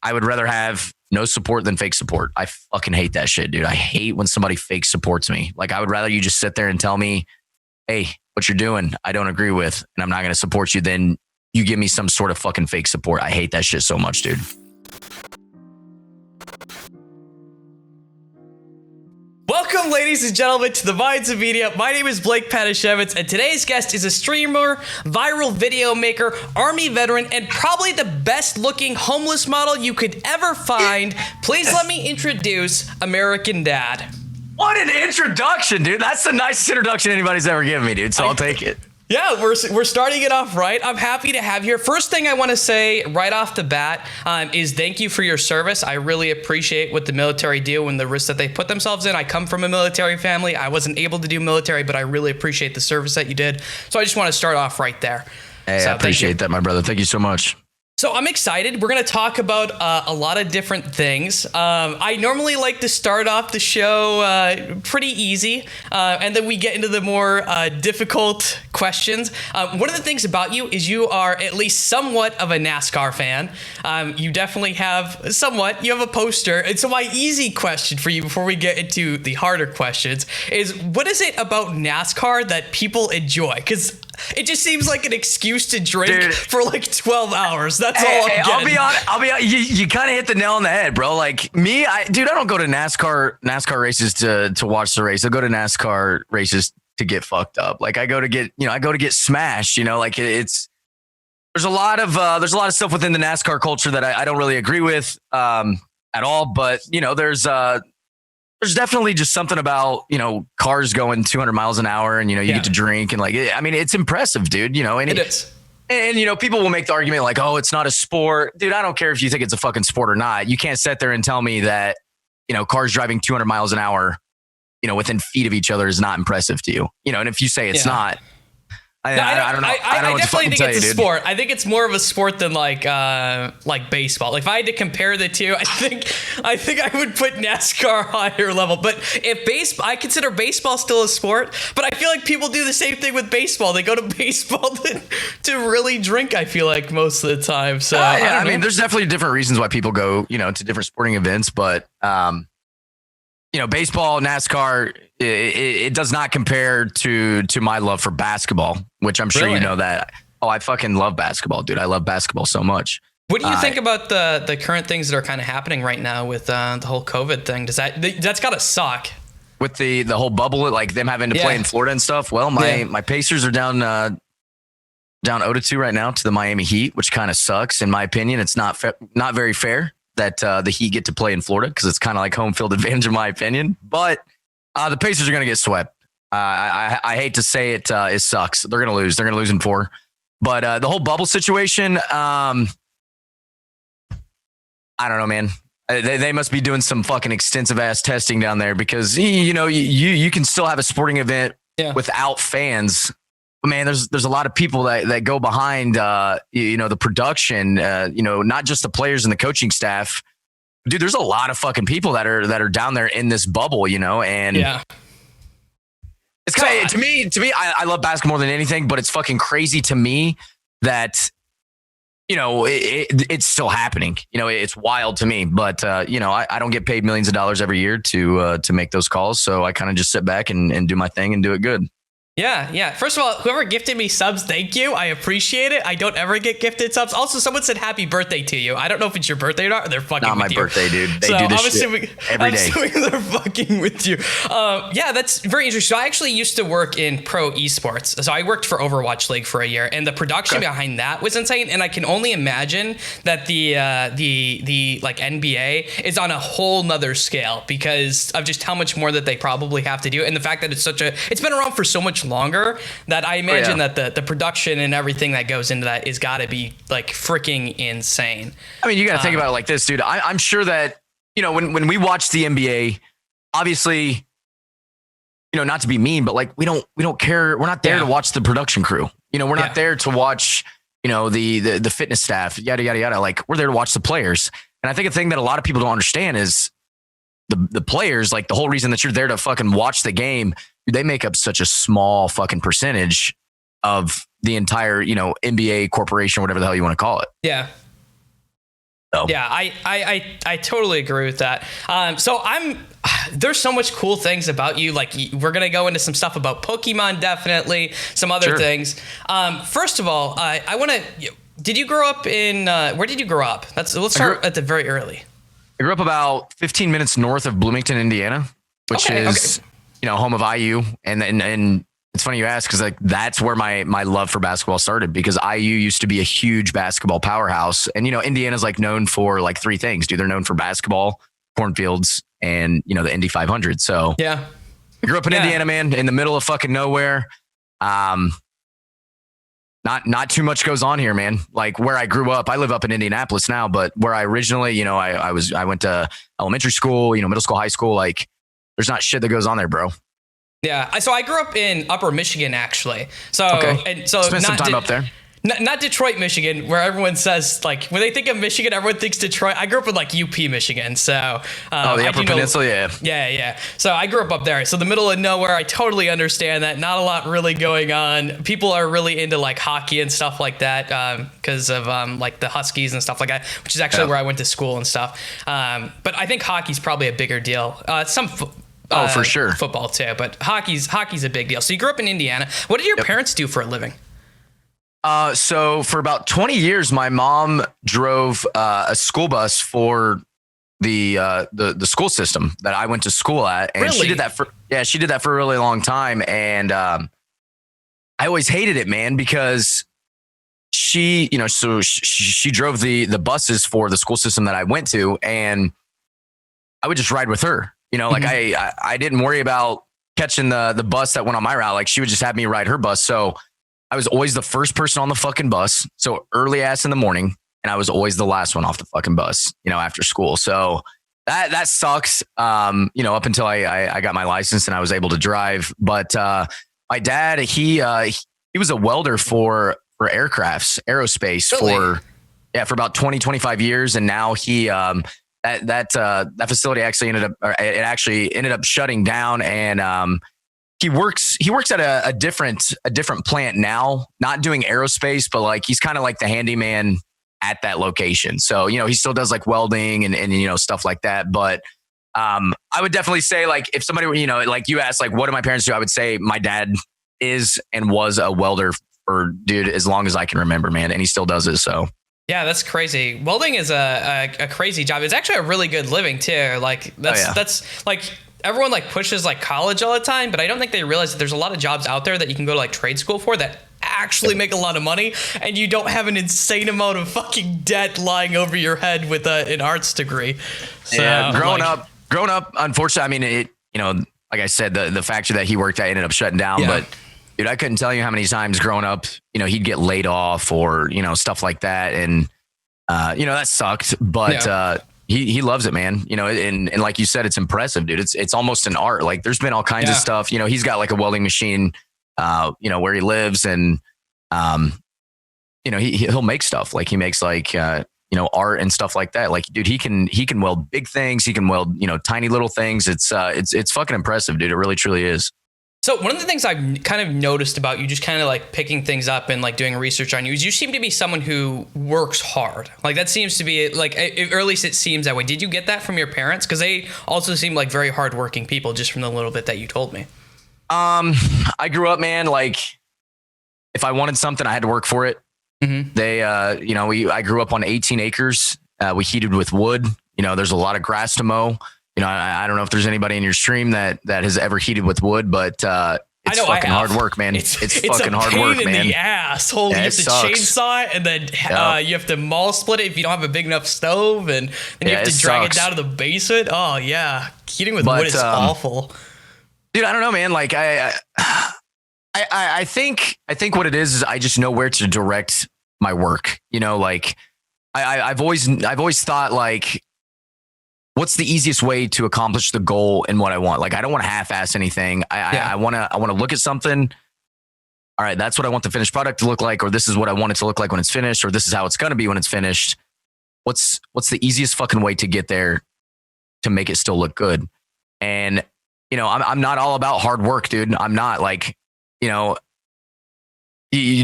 I would rather have no support than fake support. I fucking hate that shit, dude. I hate when somebody fake supports me. Like, I would rather you just sit there and tell me, hey, what you're doing, I don't agree with, and I'm not going to support you, than you give me some sort of fucking fake support. I hate that shit so much, dude. Welcome, ladies and gentlemen, to the Minds of Media. My name is Blake Padashevitz, and today's guest is a streamer, viral video maker, Army veteran, and probably the best-looking homeless model you could ever find. Please let me introduce American Dad. What an introduction, dude. That's the nicest introduction anybody's ever given me, dude, so I'll take it. Yeah, we're starting it off right. I'm happy to have you here. First thing I want to say right off the bat is thank you for your service. I really appreciate what the military do and the risks that they put themselves in. I come from a military family. I wasn't able to do military, but I really appreciate the service that you did. So I just want to start off right there. Hey, I appreciate that, my brother. Thank you so much. So I'm excited. We're going to talk about a lot of different things. I normally like to start off the show pretty easy, and then we get into the more difficult questions. One of the things about you is you are at least somewhat of a NASCAR fan. You definitely have you have a poster. And so my easy question for you before we get into the harder questions is, what is it about NASCAR that people enjoy? Because it just seems like an excuse to drink for like 12 hours. That's all I'm getting. I'll be honest. You kind of hit the nail on the head, bro. Like me, I don't go to NASCAR races to watch the race. I go to NASCAR races to get fucked up. Like I go to get smashed. Like there's a lot of stuff within the NASCAR culture that I don't really agree with at all. But there's definitely just something about, cars going 200 miles an hour and, you get to drink and it's impressive, dude, and it is. And, people will make the argument like, oh, it's not a sport. Dude, I don't care if you think it's a fucking sport or not. You can't sit there and tell me that, cars driving 200 miles an hour, within feet of each other is not impressive to you, and if you say it's not, I don't know. I definitely think it's a sport. I think it's more of a sport than like baseball. Like if I had to compare the two, I think I would put NASCAR higher level. But I consider baseball still a sport, but I feel like people do the same thing with baseball. They go to baseball to really drink, I feel like, most of the time. So I mean, there's definitely different reasons why people go, to different sporting events, but baseball, NASCAR, it does not compare to my love for basketball, which I'm sure you know that. Oh, I fucking love basketball, dude. I love basketball so much. What do you think about the current things that are kind of happening right now with the whole COVID thing? That's got to suck. With the whole bubble, like them having to play in Florida and stuff. Well, my Pacers are down 0-2 right now to the Miami Heat, which kind of sucks in my opinion. It's not very fair that the Heat get to play in Florida because it's kind of like home field advantage in my opinion. But the Pacers are going to get swept. I hate to say it, it sucks. They're going to lose. They're going to lose in 4. But the whole bubble situation, I don't know, man. They must be doing some fucking extensive ass testing down there because you can still have a sporting event without fans. Man, there's a lot of people that go behind the production, not just the players and the coaching staff. Dude, there's a lot of fucking people that are down there in this bubble, and it's kind of, to me, I love basketball more than anything, but it's fucking crazy to me that it's still happening. It's wild to me, but I don't get paid millions of dollars every year to make those calls, so I kind of just sit back and do my thing and do it good. Yeah. First of all, whoever gifted me subs, thank you. I appreciate it. I don't ever get gifted subs. Also, someone said happy birthday to you. I don't know if it's your birthday or not, or they're fucking with you. Not my birthday, dude. They do this shit every day. I'm assuming they're fucking with you. That's very interesting. So I actually used to work in pro esports. So I worked for Overwatch League for a year, and the production behind that was insane. And I can only imagine that the like NBA is on a whole nother scale because of just how much more that they probably have to do, and the fact that it's been around for so much longer that I imagine that the production and everything that goes into that is got to be like freaking insane. I mean, you got to think about it like this, dude. I'm sure that, when we watch the NBA, obviously, not to be mean, but like, we don't care. We're not there to watch the production crew. We're not there to watch, the fitness staff, yada, yada, yada. Like, we're there to watch the players. And I think a thing that a lot of people don't understand is the players, like the whole reason that you're there to fucking watch the game, they make up such a small fucking percentage of the entire, NBA corporation, whatever the hell you want to call it. Yeah. So. Yeah, I totally agree with that. So there's so much cool things about you. Like we're gonna go into some stuff about Pokemon, definitely some other things. First of all, I want to. Did you grow up in? Where did you grow up? Let's start at the very early. I grew up about 15 minutes north of Bloomington, Indiana, which is home of IU, and it's funny you ask because like that's where my love for basketball started, because IU used to be a huge basketball powerhouse, and Indiana's like known for like three things, dude. They're known for basketball, cornfields, and the Indy 500. So yeah, I grew up in Indiana, man, in the middle of fucking nowhere. Not too much goes on here, man. Like where I grew up, I live up in Indianapolis now, but where I originally, I went to elementary school, middle school, high school. Like there's not shit that goes on there, bro. Yeah. So I grew up in Upper Michigan, actually. So, and so spent some time up there. Not Detroit, Michigan, where everyone says, like, when they think of Michigan, everyone thinks Detroit. I grew up in, like, UP, Michigan, so... the Upper Peninsula, yeah. Yeah. So I grew up there. So the middle of nowhere, I totally understand that. Not a lot really going on. People are really into, like, hockey and stuff like that because of, like, the Huskies and stuff like that, which is actually where I went to school and stuff. But I think hockey's probably a bigger deal. For sure. Football, too, but hockey's a big deal. So you grew up in Indiana. What did your parents do for a living? So for about 20 years, my mom drove a school bus for the school system that I went to school at, and really? she did that for a really long time. And I always hated it, man, because she drove the buses for the school system that I went to, and I would just ride with her. Like I didn't worry about catching the bus that went on my route. Like she would just have me ride her bus. So I was always the first person on the fucking bus, so early ass in the morning, and I was always the last one off the fucking bus, after school. So that sucks. Up until I got my license and I was able to drive. But my dad, he was a welder for aircrafts, aerospace really? for about 20, 25 years, and now he that facility actually ended up shutting down, and He works at a different plant now, not doing aerospace, but like he's kind of like the handyman at that location. So, he still does like welding and stuff like that. But I would definitely say, like, if somebody, like you asked, like, what do my parents do? I would say my dad is and was a welder for, dude, as long as I can remember, man. And he still does it. So. Yeah, that's crazy. Welding is a crazy job. It's actually a really good living too. Like that's like, everyone like pushes like college all the time, but I don't think they realize that there's a lot of jobs out there that you can go to like trade school for that actually make a lot of money, and you don't have an insane amount of fucking debt lying over your head with an arts degree. So, yeah, growing up, unfortunately, I mean, like I said, the factory that he worked at ended up shutting down, but dude, I couldn't tell you how many times growing up, he'd get laid off or, stuff like that. And, that sucked, but, He loves it, man. And like you said, it's impressive, dude. It's almost an art. Like there's been all kinds of stuff. He's got like a welding machine, where he lives, and he'll make stuff. Like he makes like art and stuff like that. Like, dude, he can weld big things. He can weld tiny little things. It's fucking impressive, dude. It really truly is. So one of the things I've kind of noticed about you, just kind of like picking things up and like doing research on you, is you seem to be someone who works hard. Like that seems to be like, or at least it seems that way. Did you get that from your parents? Because they also seem like very hardworking people, just from the little bit that you told me. I grew up, man, like if I wanted something, I had to work for it. Mm-hmm. I grew up on 18 acres. We heated with wood. There's a lot of grass to mow. I don't know if there's anybody in your stream that has ever heated with wood, but it's fucking hard work, man. It's fucking hard work, man. It's a pain in the ass. You have to chainsaw it, and then you have to maul split it if you don't have a big enough stove, and then you have to drag it down to the basement. Oh yeah, heating with wood is awful. Dude, I don't know, man. Like I think what it is I just know where to direct my work. Like I've always thought, like, what's the easiest way to accomplish the goal and what I want? Like, I don't want to half-ass anything. I want to look at something. All right, that's what I want the finished product to look like, or this is what I want it to look like when it's finished, or this is how it's going to be when it's finished. What's the easiest fucking way to get there to make it still look good? And, I'm not all about hard work, dude. I'm not like, you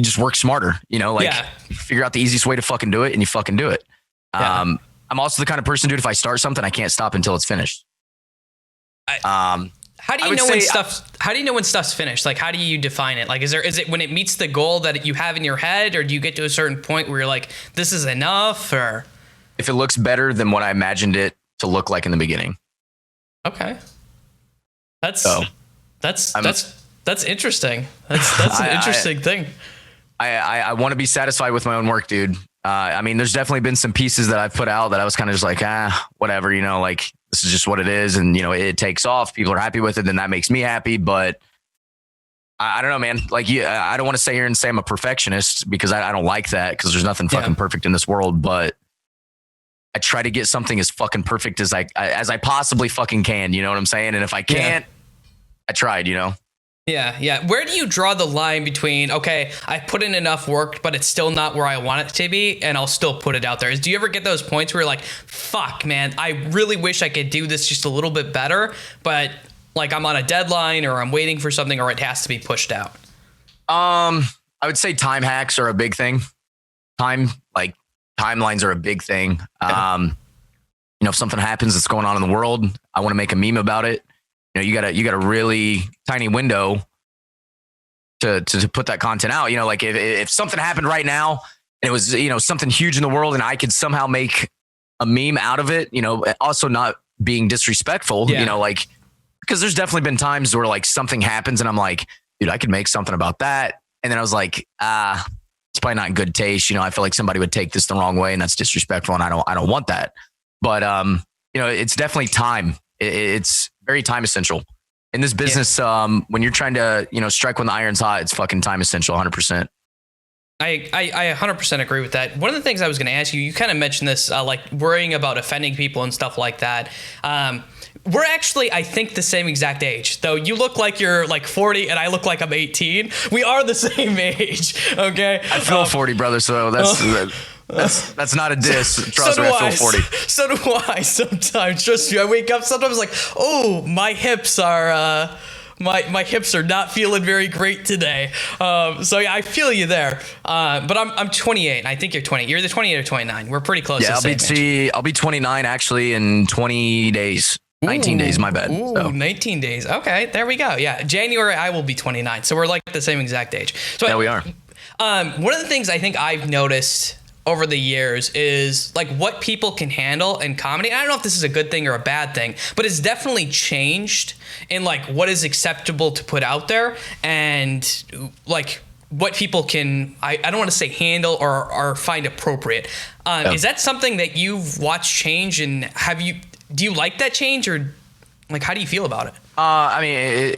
just work smarter, figure out the easiest way to fucking do it, and you fucking do it. I'm also the kind of person, dude, if I start something, I can't stop until it's finished. How do you know when stuff's finished? Like, how do you define it? Like, is it when it meets the goal that you have in your head, or do you get to a certain point where you're like, this is enough? Or if it looks better than what I imagined it to look like in the beginning. Okay. That's interesting. That's an interesting thing. I want to be satisfied with my own work, dude. I mean, there's definitely been some pieces that I've put out that I was kind of just like, whatever, you know, like this is just what it is. And, you know, it takes off. People are happy with it. Then that makes me happy. But I don't know, man. Like, I don't want to sit here and say I'm a perfectionist because I don't like that, because there's nothing fucking perfect in this world. But I try to get something as fucking perfect as I possibly fucking can. You know what I'm saying? And if I can't, I tried, you know? Yeah. Where do you draw the line between, okay, I put in enough work, but it's still not where I want it to be, and I'll still put it out there? Do you ever get those points where you're like, fuck, man, I really wish I could do this just a little bit better, but like I'm on a deadline or I'm waiting for something or it has to be pushed out? I would say time hacks are a big thing. Timelines are a big thing. You know, if something happens that's going on in the world, I want to make a meme about it. You know, you got a really tiny window to put that content out. You know, like if something happened right now and it was, you know, something huge in the world and I could somehow make a meme out of it, you know, also not being disrespectful, you know, like, because there's definitely been times where like something happens and I'm like, dude, I could make something about that. And then I was like, it's probably not in good taste. You know, I feel like somebody would take this the wrong way and that's disrespectful. And I don't want that. But, you know, it's definitely time. It's very time essential in this business. When you're trying to, you know, strike when the iron's hot, it's fucking time essential. 100%. I 100% agree with that. One of the things I was going to ask you, you kind of mentioned this, like worrying about offending people and stuff like that. We're actually, I think, the same exact age, though. You look like you're like 40 and I look like I'm 18. We are the same age. Okay. I feel 40, brother. So that's not a diss. Trust me, I feel 40. So do I sometimes. Trust me, I wake up sometimes like, oh, my hips are my hips are not feeling very great today. So yeah, I feel you there. But I'm 28. And I think you're 20. You're the 28 or 29. We're pretty close. Yeah, I'll be 29 actually in 20 days. 19 days, my bad. Ooh, so. 19 days. Okay, there we go. Yeah, January I will be 29. So we're like the same exact age. So yeah, we are. One of the things I think I've noticed over the years is like what people can handle in comedy. I don't know if this is a good thing or a bad thing, but it's definitely changed in like what is acceptable to put out there and like what people can, I don't want to say handle or find appropriate. Is that something that you've watched change, and do you like that change, or like, how do you feel about it? I mean,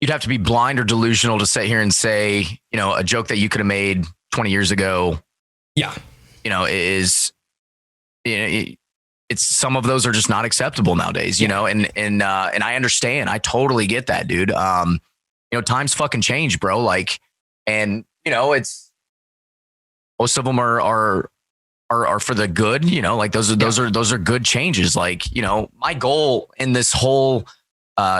you'd have to be blind or delusional to sit here and say, you know, a joke that you could have made 20 years ago. Yeah. You know, it's some of those are just not acceptable nowadays, you know, and I understand. I totally get that, dude. You know, times fucking change, bro. Like, and you know, it's most of them are for the good, you know, like those are good changes. Like, you know, my goal in this whole,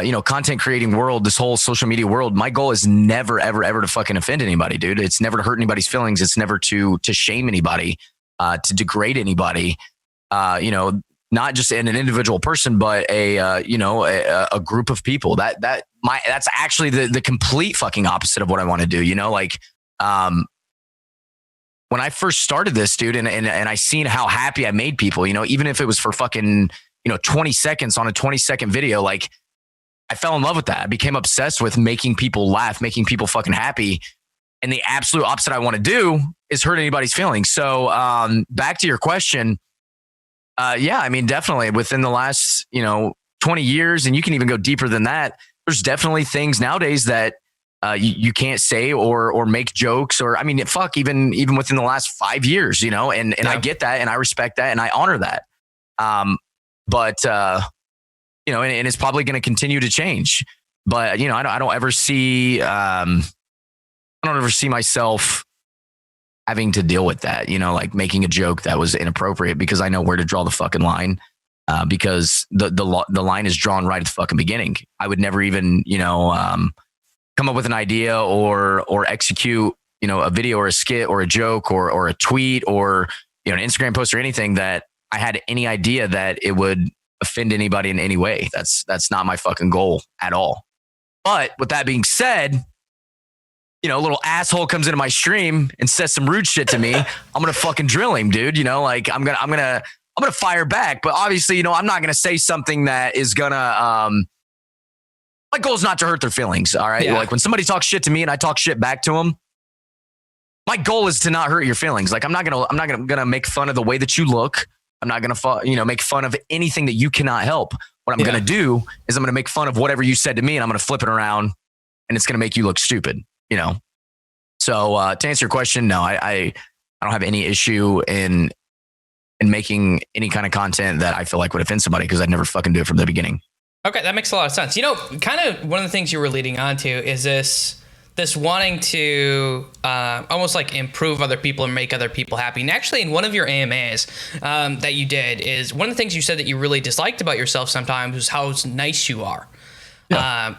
you know, content creating world, this whole social media world, my goal is never, ever, ever to fucking offend anybody, dude. It's never to hurt anybody's feelings. It's never to shame anybody, to degrade anybody, you know, not just in an individual person, but you know, a group of people. That's actually the complete fucking opposite of what I want to do. You know, like, when I first started this, dude, and I seen how happy I made people, you know, even if it was for fucking, you know, 20 seconds on a 20-second video, like I fell in love with that. I became obsessed with making people laugh, making people fucking happy. And the absolute opposite I want to do is hurt anybody's feelings. So back to your question. Yeah, I mean, definitely within the last, you know, 20 years, and you can even go deeper than that, there's definitely things nowadays that you can't say or make jokes, or I mean, fuck, even within the last 5 years, you know, and I get that and I respect that and I honor that. But you know, and it's probably going to continue to change. But you know, I don't ever see myself having to deal with that. You know, like making a joke that was inappropriate, because I know where to draw the fucking line. Because the line is drawn right at the fucking beginning. I would never even, you know, come up with an idea or execute, you know, a video or a skit or a joke or a tweet or, an Instagram post or anything that I had any idea that it would offend anybody in any way. That's not my fucking goal at all. But with that being said, a little asshole comes into my stream and says some rude shit to me, I'm gonna fucking drill him, dude. I'm gonna fire back. But obviously, I'm not gonna say something that is gonna. My goal is not to hurt their feelings. All right, like when somebody talks shit to me and I talk shit back to them, my goal is to not hurt your feelings. Like I'm not gonna make fun of the way that you look. I'm not gonna make fun of anything that you cannot help. What I'm gonna do is I'm gonna make fun of whatever you said to me, and I'm gonna flip it around, and it's gonna make you look stupid. So to answer your question, no, I don't have any issue in making any kind of content that I feel like would offend somebody because I'd never fucking do it from the beginning. Okay, that makes a lot of sense. Kind of one of the things you were leading on to is this wanting to almost like improve other people and make other people happy. And actually, in one of your AMAs that you did, is one of the things you said that you really disliked about yourself sometimes was how nice you are. Yeah.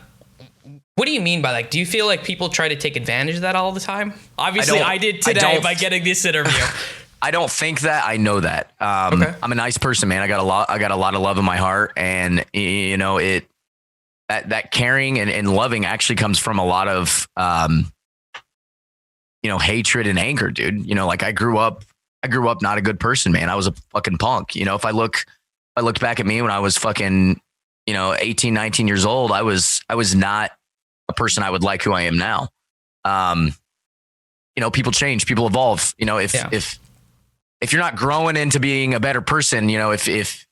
What do you mean by that? Do you feel like people try to take advantage of that all the time? Obviously, I did today by getting this interview. I don't think that. I know that. Okay. I'm a nice person, man. I got a lot of love in my heart, and that caring and loving actually comes from a lot of hatred and anger, dude. Like I grew up not a good person, man. I was a fucking punk. If I looked back at me when I was fucking 18, 19 years old, I was not a person I would like who I am now. People change, people evolve. If you're not growing into being a better person, if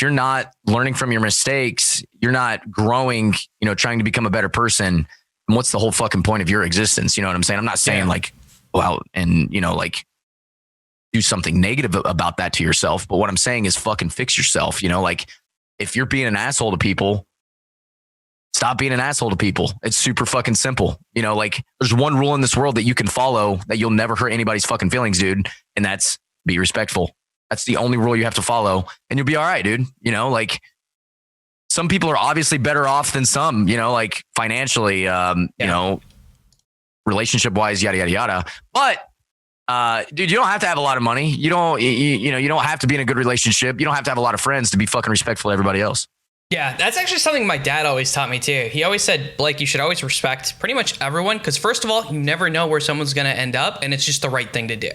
you're not learning from your mistakes, you're not growing, trying to become a better person. And what's the whole fucking point of your existence? You know what I'm saying? I'm not saying like go out and, like do something negative about that to yourself. But what I'm saying is fucking fix yourself. Like if you're being an asshole to people, stop being an asshole to people. It's super fucking simple. Like there's one rule in this world that you can follow that you'll never hurt anybody's fucking feelings, dude. And that's be respectful. That's the only rule you have to follow and you'll be all right, dude. Like some people are obviously better off than some, like financially, relationship wise, yada, yada, yada. But dude, you don't have to have a lot of money. You don't have to be in a good relationship. You don't have to have a lot of friends to be fucking respectful to everybody else. Yeah, that's actually something my dad always taught me too. He always said, Blake, you should always respect pretty much everyone because first of all, you never know where someone's going to end up and it's just the right thing to do.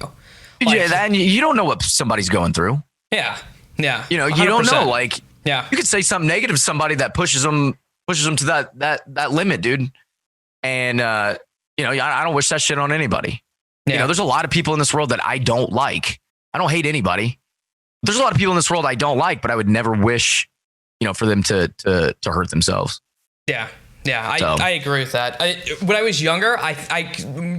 And you don't know what somebody's going through. Yeah. You don't know. Like, you could say something negative to somebody that pushes them to that limit, dude. And I don't wish that shit on anybody. Yeah. There's a lot of people in this world that I don't like. I don't hate anybody. There's a lot of people in this world I don't like, but I would never wish for them to hurt themselves. Yeah. I agree with that. When I was younger,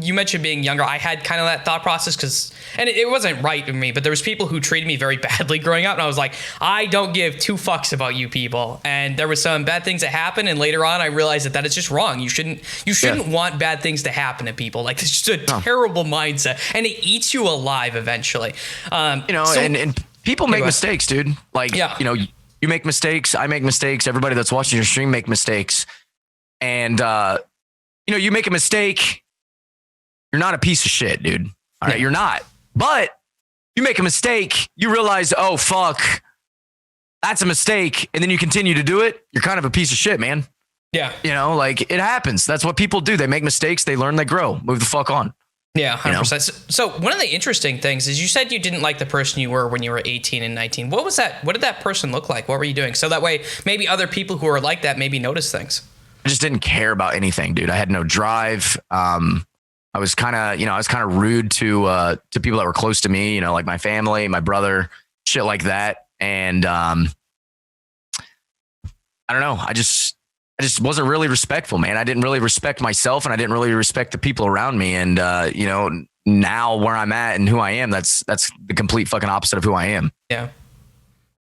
you mentioned being younger. I had kind of that thought process and it wasn't right with me, but there was people who treated me very badly growing up. And I was like, I don't give two fucks about you people. And there was some bad things that happened. And later on, I realized that is just wrong. You shouldn't want bad things to happen to people. Like it's just a terrible mindset and it eats you alive eventually. And people make mistakes, dude. Like, you make mistakes. I make mistakes. Everybody that's watching your stream make mistakes. And, you make a mistake. You're not a piece of shit, dude. All right. You're not. But you make a mistake. You realize, oh, fuck, that's a mistake. And then you continue to do it. You're kind of a piece of shit, man. Yeah. Like it happens. That's what people do. They make mistakes. They learn, they grow, move the fuck on. Yeah, 100%. So one of the interesting things is you said you didn't like the person you were when you were 18 and 19. What was that? What did that person look like? What were you doing? So that way, maybe other people who are like that maybe notice things. I just didn't care about anything, dude. I had no drive. I was kind of rude to people that were close to me, like my family, my brother, shit like that. And I don't know. I just wasn't really respectful, man. I didn't really respect myself and I didn't really respect the people around me. And, now where I'm at and who I am, that's the complete fucking opposite of who I am. Yeah.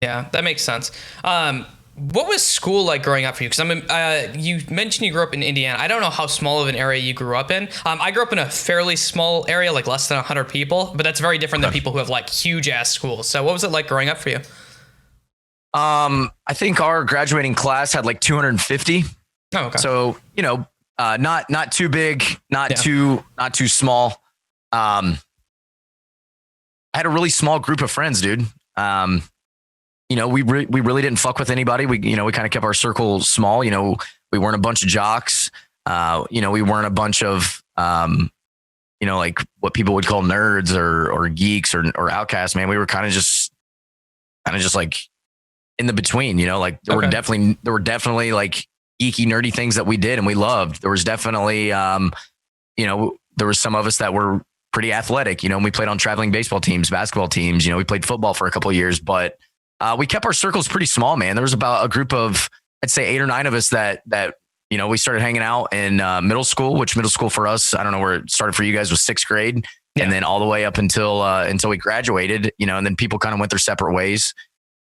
Yeah, that makes sense. What was school like growing up for you? Because you mentioned you grew up in Indiana. I don't know how small of an area you grew up in. I grew up in a fairly small area, like less than 100 people, but that's very different than people who have like huge ass schools. So what was it like growing up for you? I think our graduating class had like 250. Oh, okay. So, not too big, not too small. I had a really small group of friends, dude. We really didn't fuck with anybody. We kind of kept our circle small. We weren't a bunch of jocks. We weren't a bunch of, like what people would call nerds or geeks or outcasts, man. We were kind of just like in the between, like there were definitely like geeky, nerdy things that we did and we loved. There was definitely, there was some of us that were pretty athletic, and we played on traveling baseball teams, basketball teams, we played football for a couple of years, but we kept our circles pretty small, man. There was about a group of, I'd say 8 or 9 of us that we started hanging out in middle school, which middle school for us, I don't know where it started for you guys, was 6th grade. Yeah. And then all the way up until we graduated, and then people kind of went their separate ways.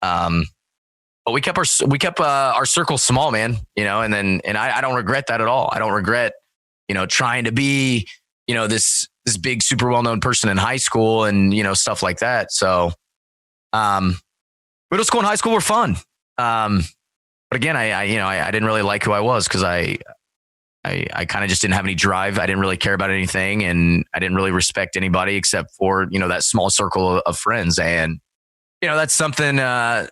But we kept our circle small, man, and I don't regret that at all. I don't regret, trying to be, this big, super well-known person in high school and, stuff like that. So, middle school and high school were fun. But again, I didn't really like who I was because I kind of just didn't have any drive. I didn't really care about anything, and I didn't really respect anybody except for, that small circle of friends. And, that's something I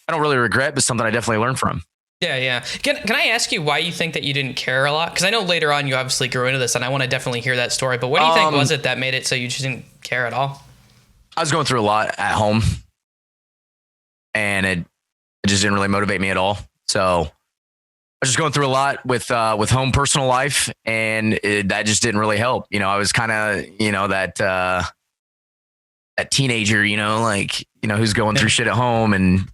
don't really regret, but something I definitely learned from. Yeah. Can I ask you why you think that you didn't care a lot? Because I know later on you obviously grew into this, and I want to definitely hear that story. But what do you think was it that made it so you just didn't care at all? I was going through a lot at home, and it just didn't really motivate me at all. So I was just going through a lot with home personal life, and that just didn't really help. I was kind of that teenager, who's going through shit at home and,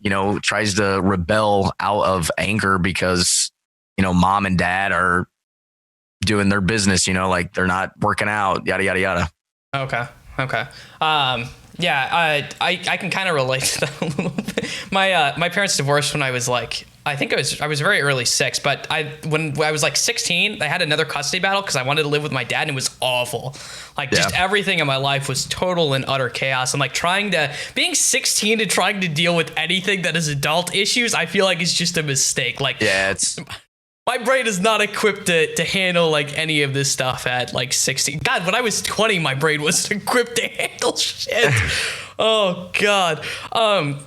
tries to rebel out of anger because, mom and dad are doing their business, like they're not working out, yada, yada, yada. Okay. Yeah, I can kind of relate to that a little bit. My parents divorced when I was like, I was very early 6, but when I was like 16, I had another custody battle because I wanted to live with my dad, and it was awful. Like just everything in my life was total and utter chaos. I'm like being 16 and trying to deal with anything that is adult issues, I feel like it's just a mistake. Like my brain is not equipped to handle like any of this stuff at like 16. God, when I was 20, my brain was equipped to handle shit. Oh God.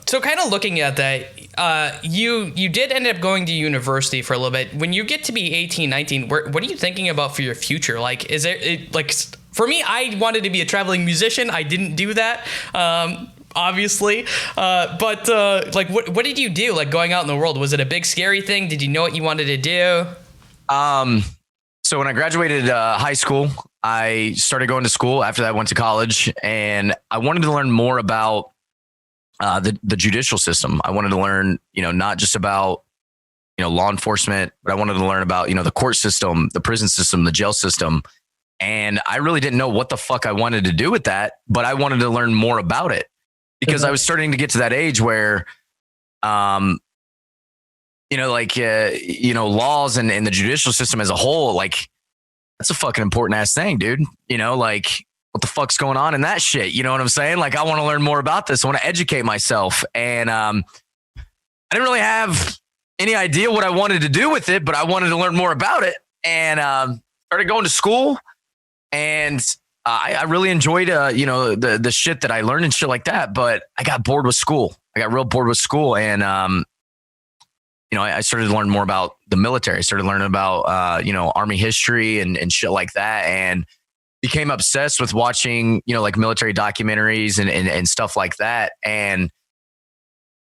So kind of looking at that, you did end up going to university for a little bit. When you get to be 18, 19, what are you thinking about for your future? Like, is it like, for me, I wanted to be a traveling musician. I didn't do that. Obviously. But like, what did you do? Like going out in the world, was it a big scary thing? Did you know what you wanted to do? So when I graduated high school, I started going to school. After that, I went to college, and I wanted to learn more about the judicial system. I wanted to learn, not just about, law enforcement, but I wanted to learn about, the court system, the prison system, the jail system. And I really didn't know what the fuck I wanted to do with that, but I wanted to learn more about it because I was starting to get to that age where, laws and the judicial system as a whole, like, that's a fucking important ass thing, dude. Like, what the fuck's going on in that shit? You know what I'm saying? Like, I want to learn more about this. I want to educate myself. And I didn't really have any idea what I wanted to do with it, but I wanted to learn more about it. And started going to school. And I really enjoyed, the shit that I learned and shit like that. But I got bored with school. I got real bored with school. And, I started to learn more about the military. I started learning about, Army history and shit like that. And became obsessed with watching, like military documentaries and stuff like that. And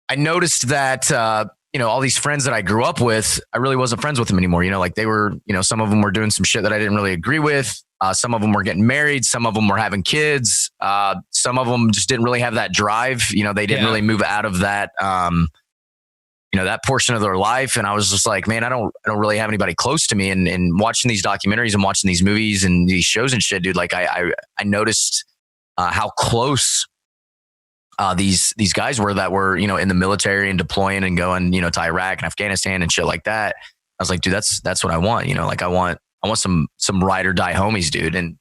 I noticed that, all these friends that I grew up with, I really wasn't friends with them anymore. Like they were, some of them were doing some shit that I didn't really agree with. Some of them were getting married. Some of them were having kids. Some of them just didn't really have that drive. They didn't really move out of that, that portion of their life. And I was just like, man, I don't really have anybody close to me. And watching these documentaries and watching these movies and these shows and shit, dude, like I noticed how close these guys were that were, in the military and deploying and going, to Iraq and Afghanistan and shit like that. I was like, dude, that's what I want. Like I want some ride or die homies, dude. And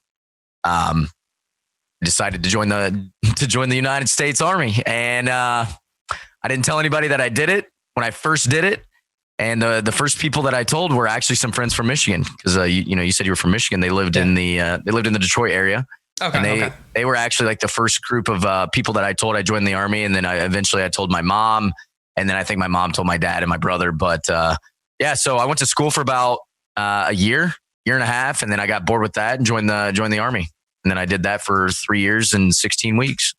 decided to join the United States Army. And I didn't tell anybody that I did it when I first did it. And the first people that I told were actually some friends from Michigan. Cause you said you were from Michigan. They lived in the Detroit area. Okay. And they were actually like the first group of people that I told I joined the Army. And then I told my mom. And then I think my mom told my dad and my brother. But yeah, so I went to school for about a year and a half. And then I got bored with that and joined the Army. And then I did that for 3 years and 16 weeks.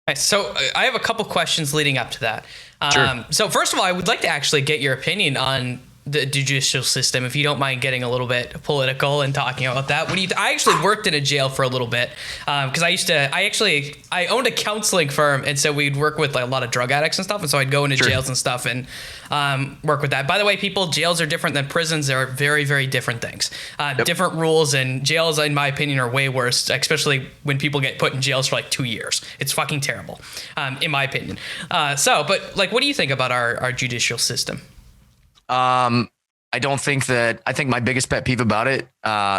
Nice. So I have a couple questions leading up to that. Sure. So first of all, I would like to actually get your opinion on the judicial system, if you don't mind getting a little bit political and talking about that. What do you? I actually worked in a jail for a little bit because I owned a counseling firm, and so we'd work with like a lot of drug addicts and stuff, and so I'd go into jails and stuff and work with that. By the way, people, jails are different than prisons. They're very, very different things. Different rules, and jails, in my opinion, are way worse, especially when people get put in jails for like 2 years. It's fucking terrible, in my opinion. But like, what do you think about our judicial system? I think my biggest pet peeve about it,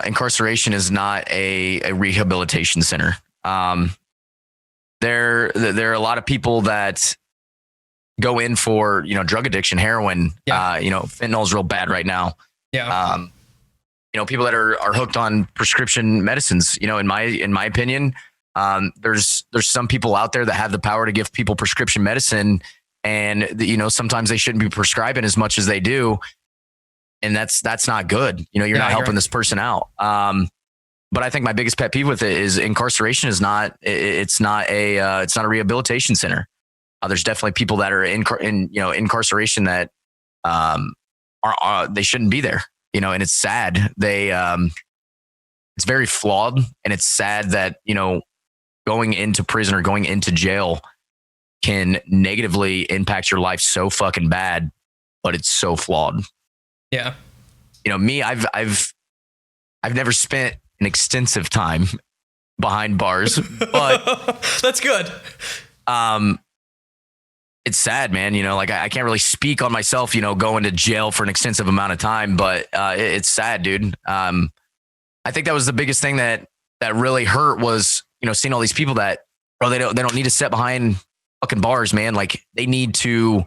incarceration is not a rehabilitation center. There are a lot of people that go in for, drug addiction, heroin, fentanyl is real bad right now. Yeah. People that are hooked on prescription medicines, in my opinion, there's some people out there that have the power to give people prescription medicine. And, sometimes they shouldn't be prescribing as much as they do. And that's not good. You're not helping this person out. But I think my biggest pet peeve with it is incarceration is not a rehabilitation center. There's definitely people that are in incarceration that they shouldn't be there, and it's sad. It's very flawed, and it's sad that, going into prison or going into jail can negatively impact your life so fucking bad, but it's so flawed. Yeah. Me, I've never spent an extensive time behind bars, but that's good. It's sad, man. I can't really speak on myself, going to jail for an extensive amount of time, but it's sad, dude. I think that was the biggest thing that really hurt was, seeing all these people that, bro, they don't need to sit behind fucking bars, man. Like, they need to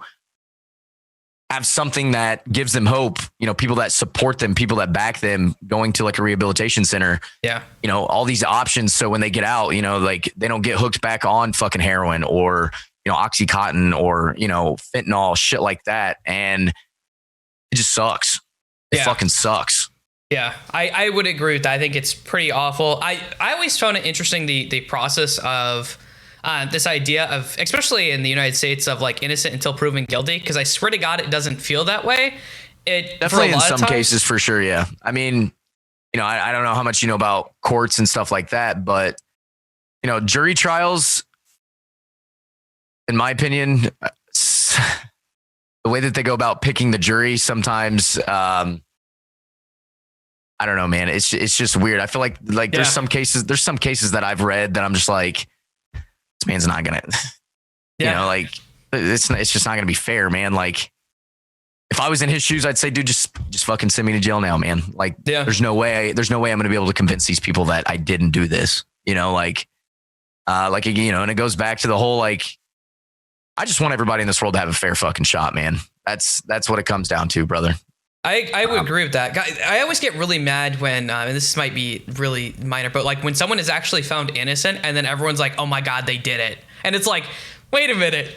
have something that gives them hope, people that support them, people that back them, going to like a rehabilitation center. Yeah. All these options. So when they get out, like, they don't get hooked back on fucking heroin or, Oxycontin or, fentanyl, shit like that. And it just sucks. It fucking sucks. Yeah, I would agree with that. I think it's pretty awful. I always found it interesting, the process of this idea of, especially in the United States, of like innocent until proven guilty, because I swear to God, it doesn't feel that way. It definitely in some cases, for sure. Yeah. I mean, I don't know how much you know about courts and stuff like that, but jury trials, in my opinion, the way that they go about picking the jury sometimes, I don't know, man. It's just weird. I feel like there's some cases that I've read that I'm just like, this man's not gonna, it's just not gonna be fair, man. Like, if I was in his shoes, I'd say, dude, just fucking send me to jail now, man. Like, there's no way I'm gonna be able to convince these people that I didn't do this. And it goes back to the whole, like, I just want everybody in this world to have a fair fucking shot, man. That's what it comes down to, brother. I would agree with that. I always get really mad when, and this might be really minor, but like when someone is actually found innocent and then everyone's like, oh my God, they did it. And it's like, wait a minute.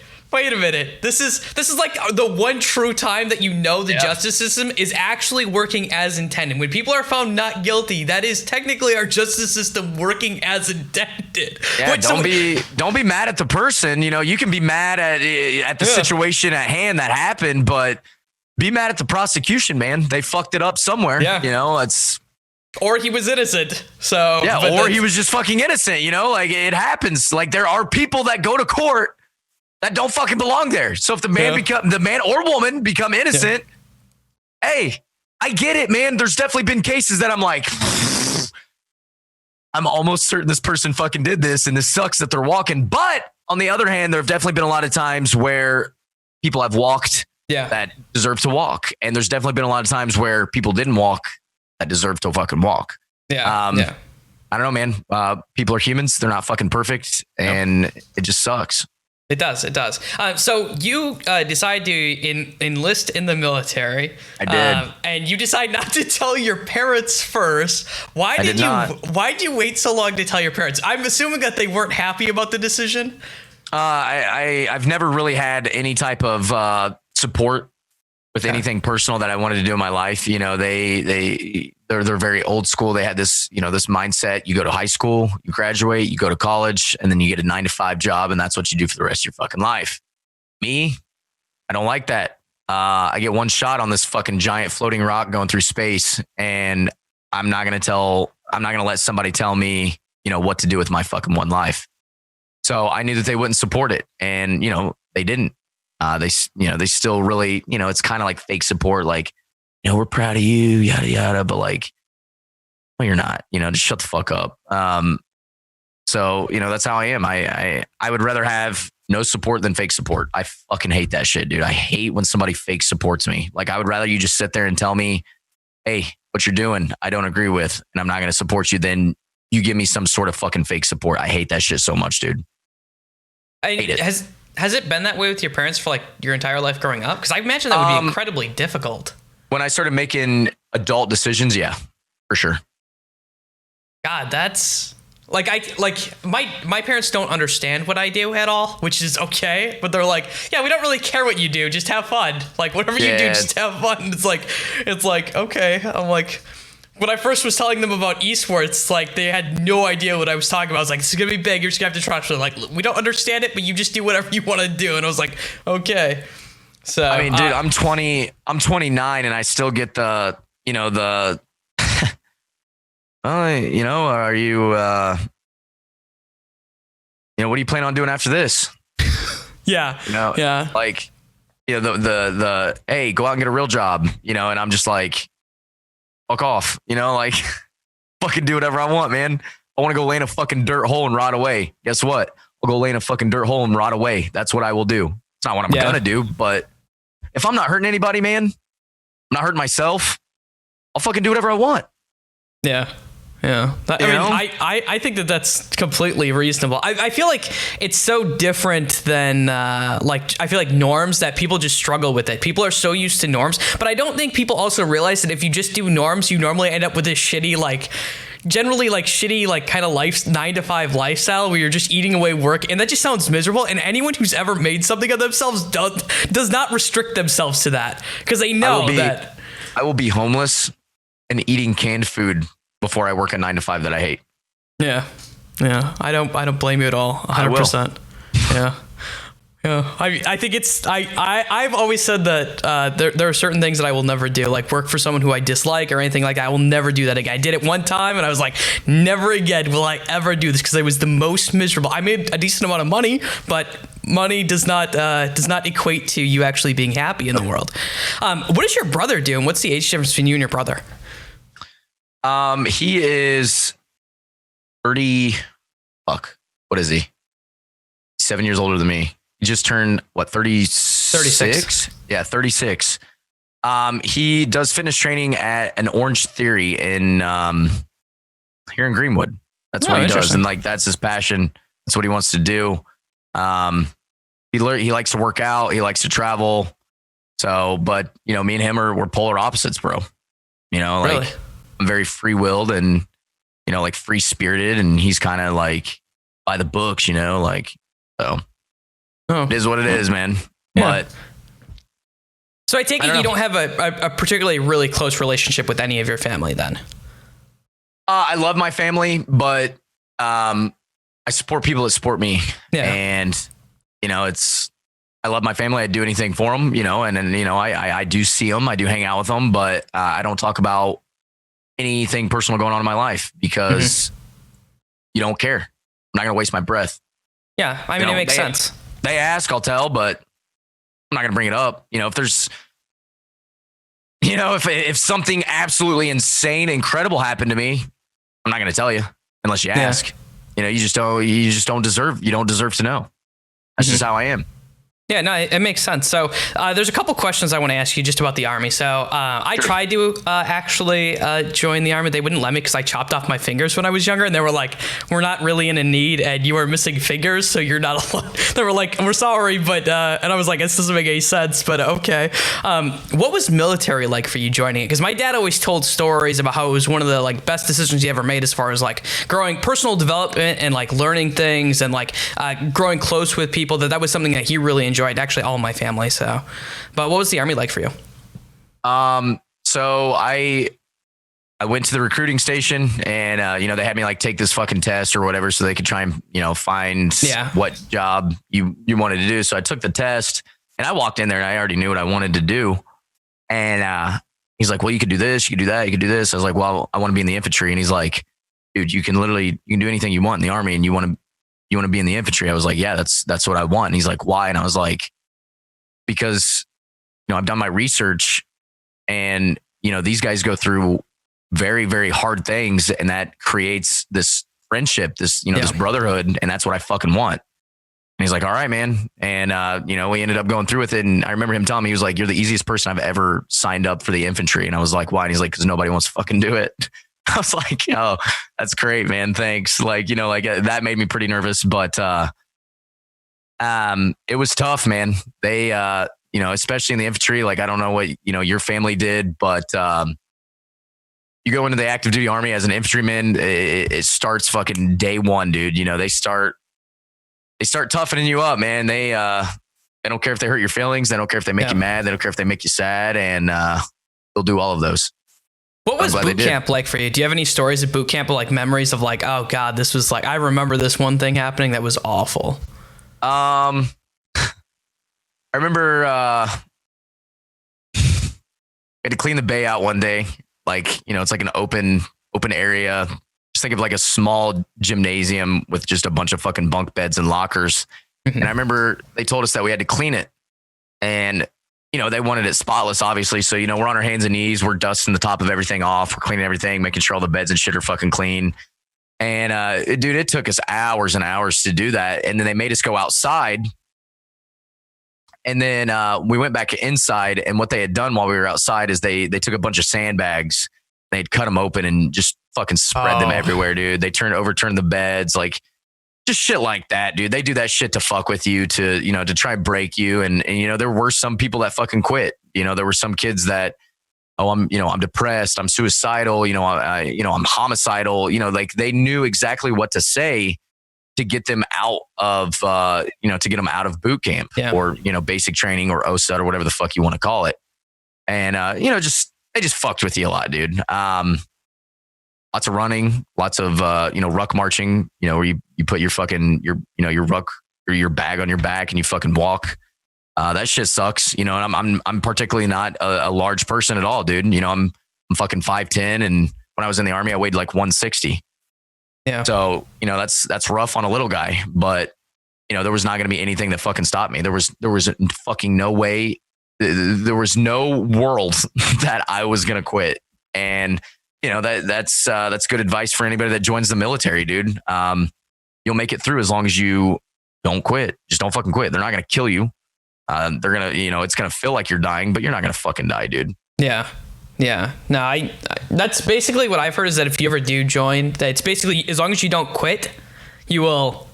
This is like the one true time that the justice system is actually working as intended. When people are found not guilty, that is technically our justice system working as intended. Yeah, don't be mad at the person. You can be mad at the situation at hand that happened, but be mad at the prosecution, man. They fucked it up somewhere. Yeah. Or he was innocent. So yeah, or he was just fucking innocent. Like, it happens. Like, there are people that go to court that don't fucking belong there. So if the man or woman become innocent, hey, I get it, man. There's definitely been cases that I'm like, I'm almost certain this person fucking did this, and this sucks that they're walking. But on the other hand, there have definitely been a lot of times where people have walked that deserve to walk. And there's definitely been a lot of times where people didn't walk that deserve to fucking walk. I don't know, man. People are humans. They're not fucking perfect. And it just sucks. It does. It does. So you decide to enlist in the military. I did. And you decide not to tell your parents first. Why did you wait so long to tell your parents? I'm assuming that they weren't happy about the decision. I've never really had any type of support with anything personal that I wanted to do in my life. You know, they're very old school. They had this, you know, this mindset. You go to high school, you graduate, you go to college, and then you get a 9-to-5 job, and that's what you do for the rest of your fucking life. Me, I don't like that. I get one shot on this fucking giant floating rock going through space, and I'm not going to let somebody tell me, you know, what to do with my fucking one life. So I knew that they wouldn't support it, and, you know, they didn't. They still really, you know, it's kind of like fake support, like, you know, we're proud of you, yada, yada. But like, well, you're not, you know, just shut the fuck up. So, you know, that's how I am. I would rather have no support than fake support. I fucking hate that shit, dude. I hate when somebody fake supports me. Like, I would rather you just sit there and tell me, hey, what you're doing, I don't agree with, and I'm not going to support you, than you give me some sort of fucking fake support. I hate that shit so much, dude. Hate it. Has it been that way with your parents for like your entire life growing up? Because I imagine that would be incredibly difficult. When I started making adult decisions, yeah, for sure. God, that's like my parents don't understand what I do at all, which is okay. But they're like, yeah, we don't really care what you do. Just have fun. Like whatever you do, just have fun. It's like, okay. I'm like, when I first was telling them about esports, like they had no idea what I was talking about. I was like, this is going to be big. You're just going to have to trust. They're like, we don't understand it, but you just do whatever you want to do. And I was like, okay. So, I mean, dude, I'm 29 and I still get the, you know, you know, are you, you know, what do you plan on doing after this? Yeah. You know, yeah. Like, you know, the, hey, go out and get a real job, you know, and I'm just like, fuck off, you know, like fucking do whatever I want, man. I want to go lay in a fucking dirt hole and rot away. Guess what? I'll go lay in a fucking dirt hole and rot away. That's what I will do. It's not what I'm gonna do, but if I'm not hurting anybody, man, I'm not hurting myself, I'll fucking do whatever I want. Yeah. Yeah. I think that that's completely reasonable. I feel like it's so different than I feel like norms, that people just struggle with it. People are so used to norms, but I don't think people also realize that if you just do norms, you normally end up with this shitty, kind of 9-to-5 lifestyle where you're just eating away work. And that just sounds miserable. And anyone who's ever made something of themselves does not restrict themselves to that, because they know that I will be homeless and eating canned food before I work a 9-to-5 that I hate. Yeah. Yeah. I don't blame you at all. 100%. Yeah. Yeah. I think I've always said that there are certain things that I will never do, like work for someone who I dislike or anything like that. I will never do that again. I did it one time and I was like, never again will I ever do this, because I was the most miserable. I made a decent amount of money, but money does not equate to you actually being happy in the world. What does your brother do, and what's the age difference between you and your brother? He is 30. Fuck. What is he? 7 years older than me. He just turned 36? Yeah, 36. He does fitness training at an Orange Theory in here in Greenwood. That's what he does, and like that's his passion. That's what he wants to do. He likes to work out. He likes to travel. So, but you know, me and him we're polar opposites, bro. You know, like. Really? I'm very free-willed and, you know, like free-spirited, and he's kind of like by the books, you know, like, so it is what it is, man. Yeah. But so I take it you don't have a particularly really close relationship with any of your family then? I love my family, but I support people that support me. Yeah. And, you know, I love my family. I'd do anything for them, you know, and then, you know, I do see them. I do hang out with them, but I don't talk about anything personal going on in my life because you don't care. I'm not going to waste my breath. Yeah. I mean, it makes sense. They ask, I'll tell, but I'm not going to bring it up. You know, if there's, you know, if something absolutely insane, incredible happened to me, I'm not going to tell you unless you ask. You know, you don't deserve to know. That's just how I am. Yeah, no, it makes sense. So there's a couple questions I want to ask you just about the Army. So I tried to actually join the Army. They wouldn't let me because I chopped off my fingers when I was younger. And they were like, we're not really in a need and you are missing fingers. So you're not allowed. They were like, we're sorry. But and I was like, this doesn't make any sense. But okay. What was military like for you joining it? Because my dad always told stories about how it was one of the like best decisions he ever made as far as like growing personal development and like learning things and like growing close with people. That was something that he really enjoyed. Actually, all of my family. So, but what was the Army like for you? So I went to the recruiting station and, they had me like take this fucking test or whatever so they could try and, find what job you wanted to do. So I took the test and I walked in there and I already knew what I wanted to do. And, he's like, well, you could do this, you could do that, you could do this. I was like, well, I want to be in the infantry. And he's like, dude, you can do anything you want in the Army and you want to be in the infantry. I was like, yeah, that's what I want. And he's like, why? And I was like, because, I've done my research and, these guys go through very, very hard things and that creates this friendship, this brotherhood. And that's what I fucking want. And he's like, all right, man. And, we ended up going through with it. And I remember him telling me, he was like, you're the easiest person I've ever signed up for the infantry. And I was like, why? And he's like, because nobody wants to fucking do it. I was like, oh, that's great, man. Thanks. Like, that made me pretty nervous, but, it was tough, man. They, especially in the infantry, like, I don't know what, your family did, but, you go into the active duty Army as an infantryman, it starts fucking day one, dude. They start toughening you up, man. They don't care if they hurt your feelings. They don't care if they make you mad. They don't care if they make you sad. And, they'll do all of those. What was boot camp like for you? Do you have any stories of boot camp or like memories of like, oh God, this was like, I remember this one thing happening that was awful. I remember, I had to clean the bay out one day. Like, it's like an open area. Just think of like a small gymnasium with just a bunch of fucking bunk beds and lockers. And I remember they told us that we had to clean it and, they wanted it spotless, obviously. So, we're on our hands and knees. We're dusting the top of everything off. We're cleaning everything, making sure all the beds and shit are fucking clean. And, dude, it took us hours and hours to do that. And then they made us go outside. And then we went back inside. And what they had done while we were outside is they took a bunch of sandbags. They'd cut them open and just fucking spread them everywhere, dude. They overturned the beds, like just shit like that, dude. They do that shit to fuck with you, to try and break you. And there were some people that fucking quit. There were some kids that, I'm depressed, I'm suicidal, I'm homicidal, like they knew exactly what to say to get them out of, to get them out of boot camp or, basic training or OSUT or whatever the fuck you want to call it. And, they just fucked with you a lot, dude. Lots of running, lots of, ruck marching, where you put your fucking, your ruck or your bag on your back and you fucking walk. That shit sucks, and I'm particularly not a large person at all, dude. I'm fucking 5'10", and when I was in the Army, I weighed like 160. Yeah. So, that's rough on a little guy, but there was not going to be anything that fucking stopped me. There was fucking no way. There was no world that I was going to quit. And, that's good advice for anybody that joins the military, dude. You'll make it through as long as you don't quit. Just don't fucking quit. They're not going to kill you. They're going to, it's going to feel like you're dying, but you're not going to fucking die, dude. Yeah. Yeah. No, that's basically what I've heard is that if you ever do join, that it's basically, as long as you don't quit, you'll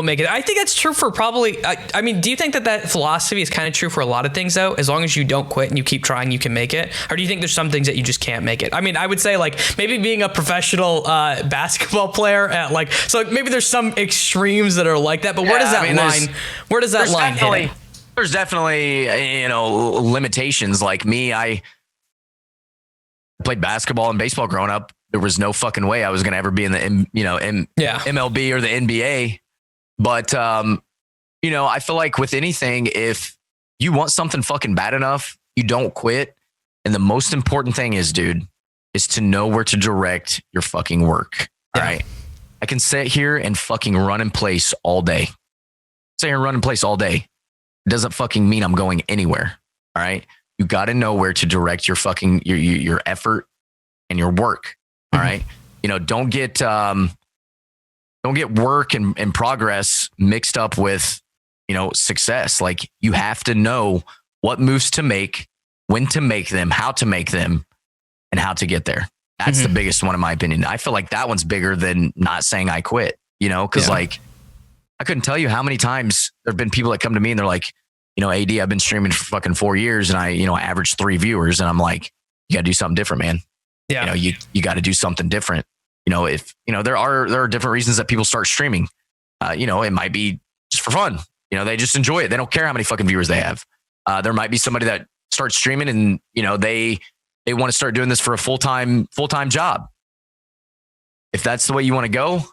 make it. I think that's true for probably, I mean, do you think that philosophy is kind of true for a lot of things though? As long as you don't quit and you keep trying, you can make it? Or do you think there's some things that you just can't make it? I mean, I would say like maybe being a professional basketball player at like, so maybe there's some extremes that are like that, but where does that line hit? There's definitely, limitations. Like me, I played basketball and baseball growing up. There was no fucking way I was going to ever be in the, MLB or the NBA. But, I feel like with anything, if you want something fucking bad enough, you don't quit. And the most important thing is, dude, is to know where to direct your fucking work. All right. I can sit here and fucking run in place all day. Sit here and run in place all day. It doesn't fucking mean I'm going anywhere. All right. You got to know where to direct your fucking, your effort and your work. All right. Don't get work and progress mixed up with, success. Like, you have to know what moves to make, when to make them, how to make them, and how to get there. That's the biggest one, in my opinion. I feel like that one's bigger than not saying I quit, because like, I couldn't tell you how many times there've been people that come to me and they're like, AD, I've been streaming for fucking 4 years and I average 3 viewers. And I'm like, you got to do something different, man. Yeah. You got to do something different. If, there are different reasons that people start streaming. It might be just for fun. They just enjoy it. They don't care how many fucking viewers they have. There might be somebody that starts streaming and, they want to start doing this for a full-time job. If that's the way you want to go,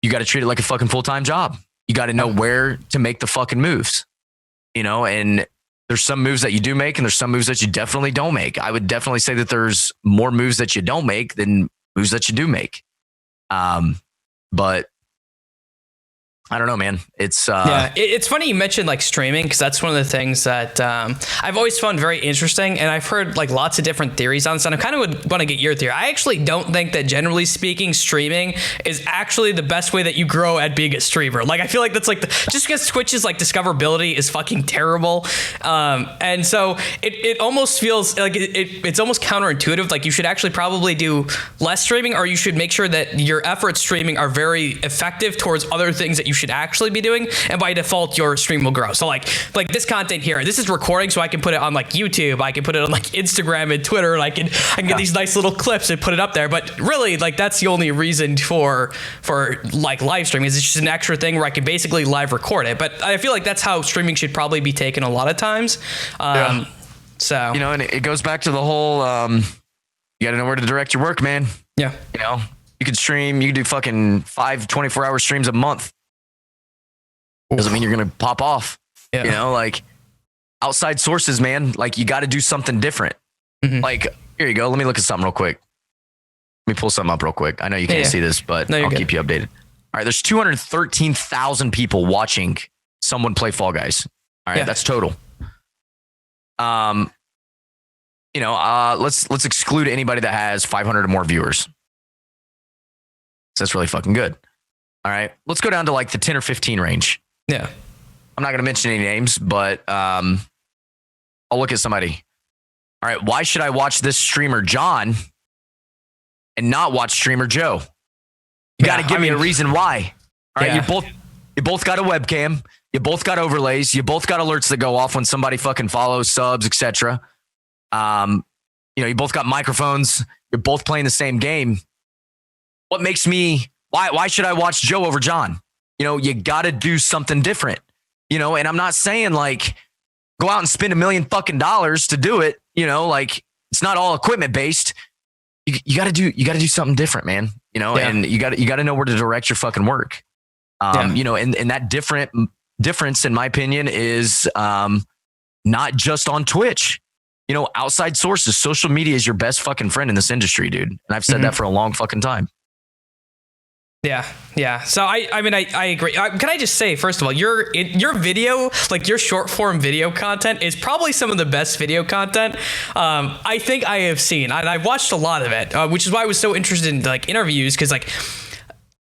you got to treat it like a fucking full-time job. You got to know where to make the fucking moves, and there's some moves that you do make and there's some moves that you definitely don't make. I would definitely say that there's more moves that you don't make than moves that you do make. But I don't know, man. It's it's funny you mentioned like streaming, because that's one of the things that I've always found very interesting, and I've heard like lots of different theories on this, and I kind of would want to get your theory. I actually don't think that, generally speaking, streaming is actually the best way that you grow at being a streamer. Like, I feel like that's like just because Twitch's like discoverability is fucking terrible, and so it almost feels like it's almost counterintuitive. Like, you should actually probably do less streaming, or you should make sure that your efforts streaming are very effective towards other things that you should actually be doing, and by default your stream will grow. So like this content here, this is recording, so I can put it on like YouTube, I can put it on like Instagram and Twitter, and I can get these nice little clips and put it up there. But really, like, that's the only reason for like live streaming, is it's just an extra thing where I can basically live record it. But I feel like that's how streaming should probably be taken a lot of times. So and it goes back to the whole you got to know where to direct your work, man. Yeah. You could stream, you could do fucking 5 24-hour streams a month. Doesn't mean you're going to pop off. Like, outside sources, man. Like, you got to do something different. Like, here you go. Let me look at something real quick. Let me pull something up real quick. I know you can't see this, but I'll keep you updated. All right. There's 213,000 people watching someone play Fall Guys. All right. That's total. Let's exclude anybody that has 500 or more viewers. So that's really fucking good. All right. Let's go down to like the 10 or 15 range. Yeah. I'm not going to mention any names, but I'll look at somebody. All right. Why should I watch this streamer John and not watch streamer Joe? You got to give me a reason why. All right. You both got a webcam. You both got overlays. You both got alerts that go off when somebody fucking follows, subs, etc. You both got microphones. You're both playing the same game. What makes me... Why should I watch Joe over John? You got to do something different, and I'm not saying like go out and spend $1 million fucking dollars to do it. Like, it's not all equipment based. You got to do something different, man. And you got to know where to direct your fucking work. And that difference, in my opinion, is not just on Twitch. Outside sources, social media is your best fucking friend in this industry, dude. And I've said that for a long fucking time. Yeah. So I agree. Can I just say, first of all, your video, like your short form video content, is probably some of the best video content I think I have seen. I've watched a lot of it, which is why I was so interested in like interviews, because like,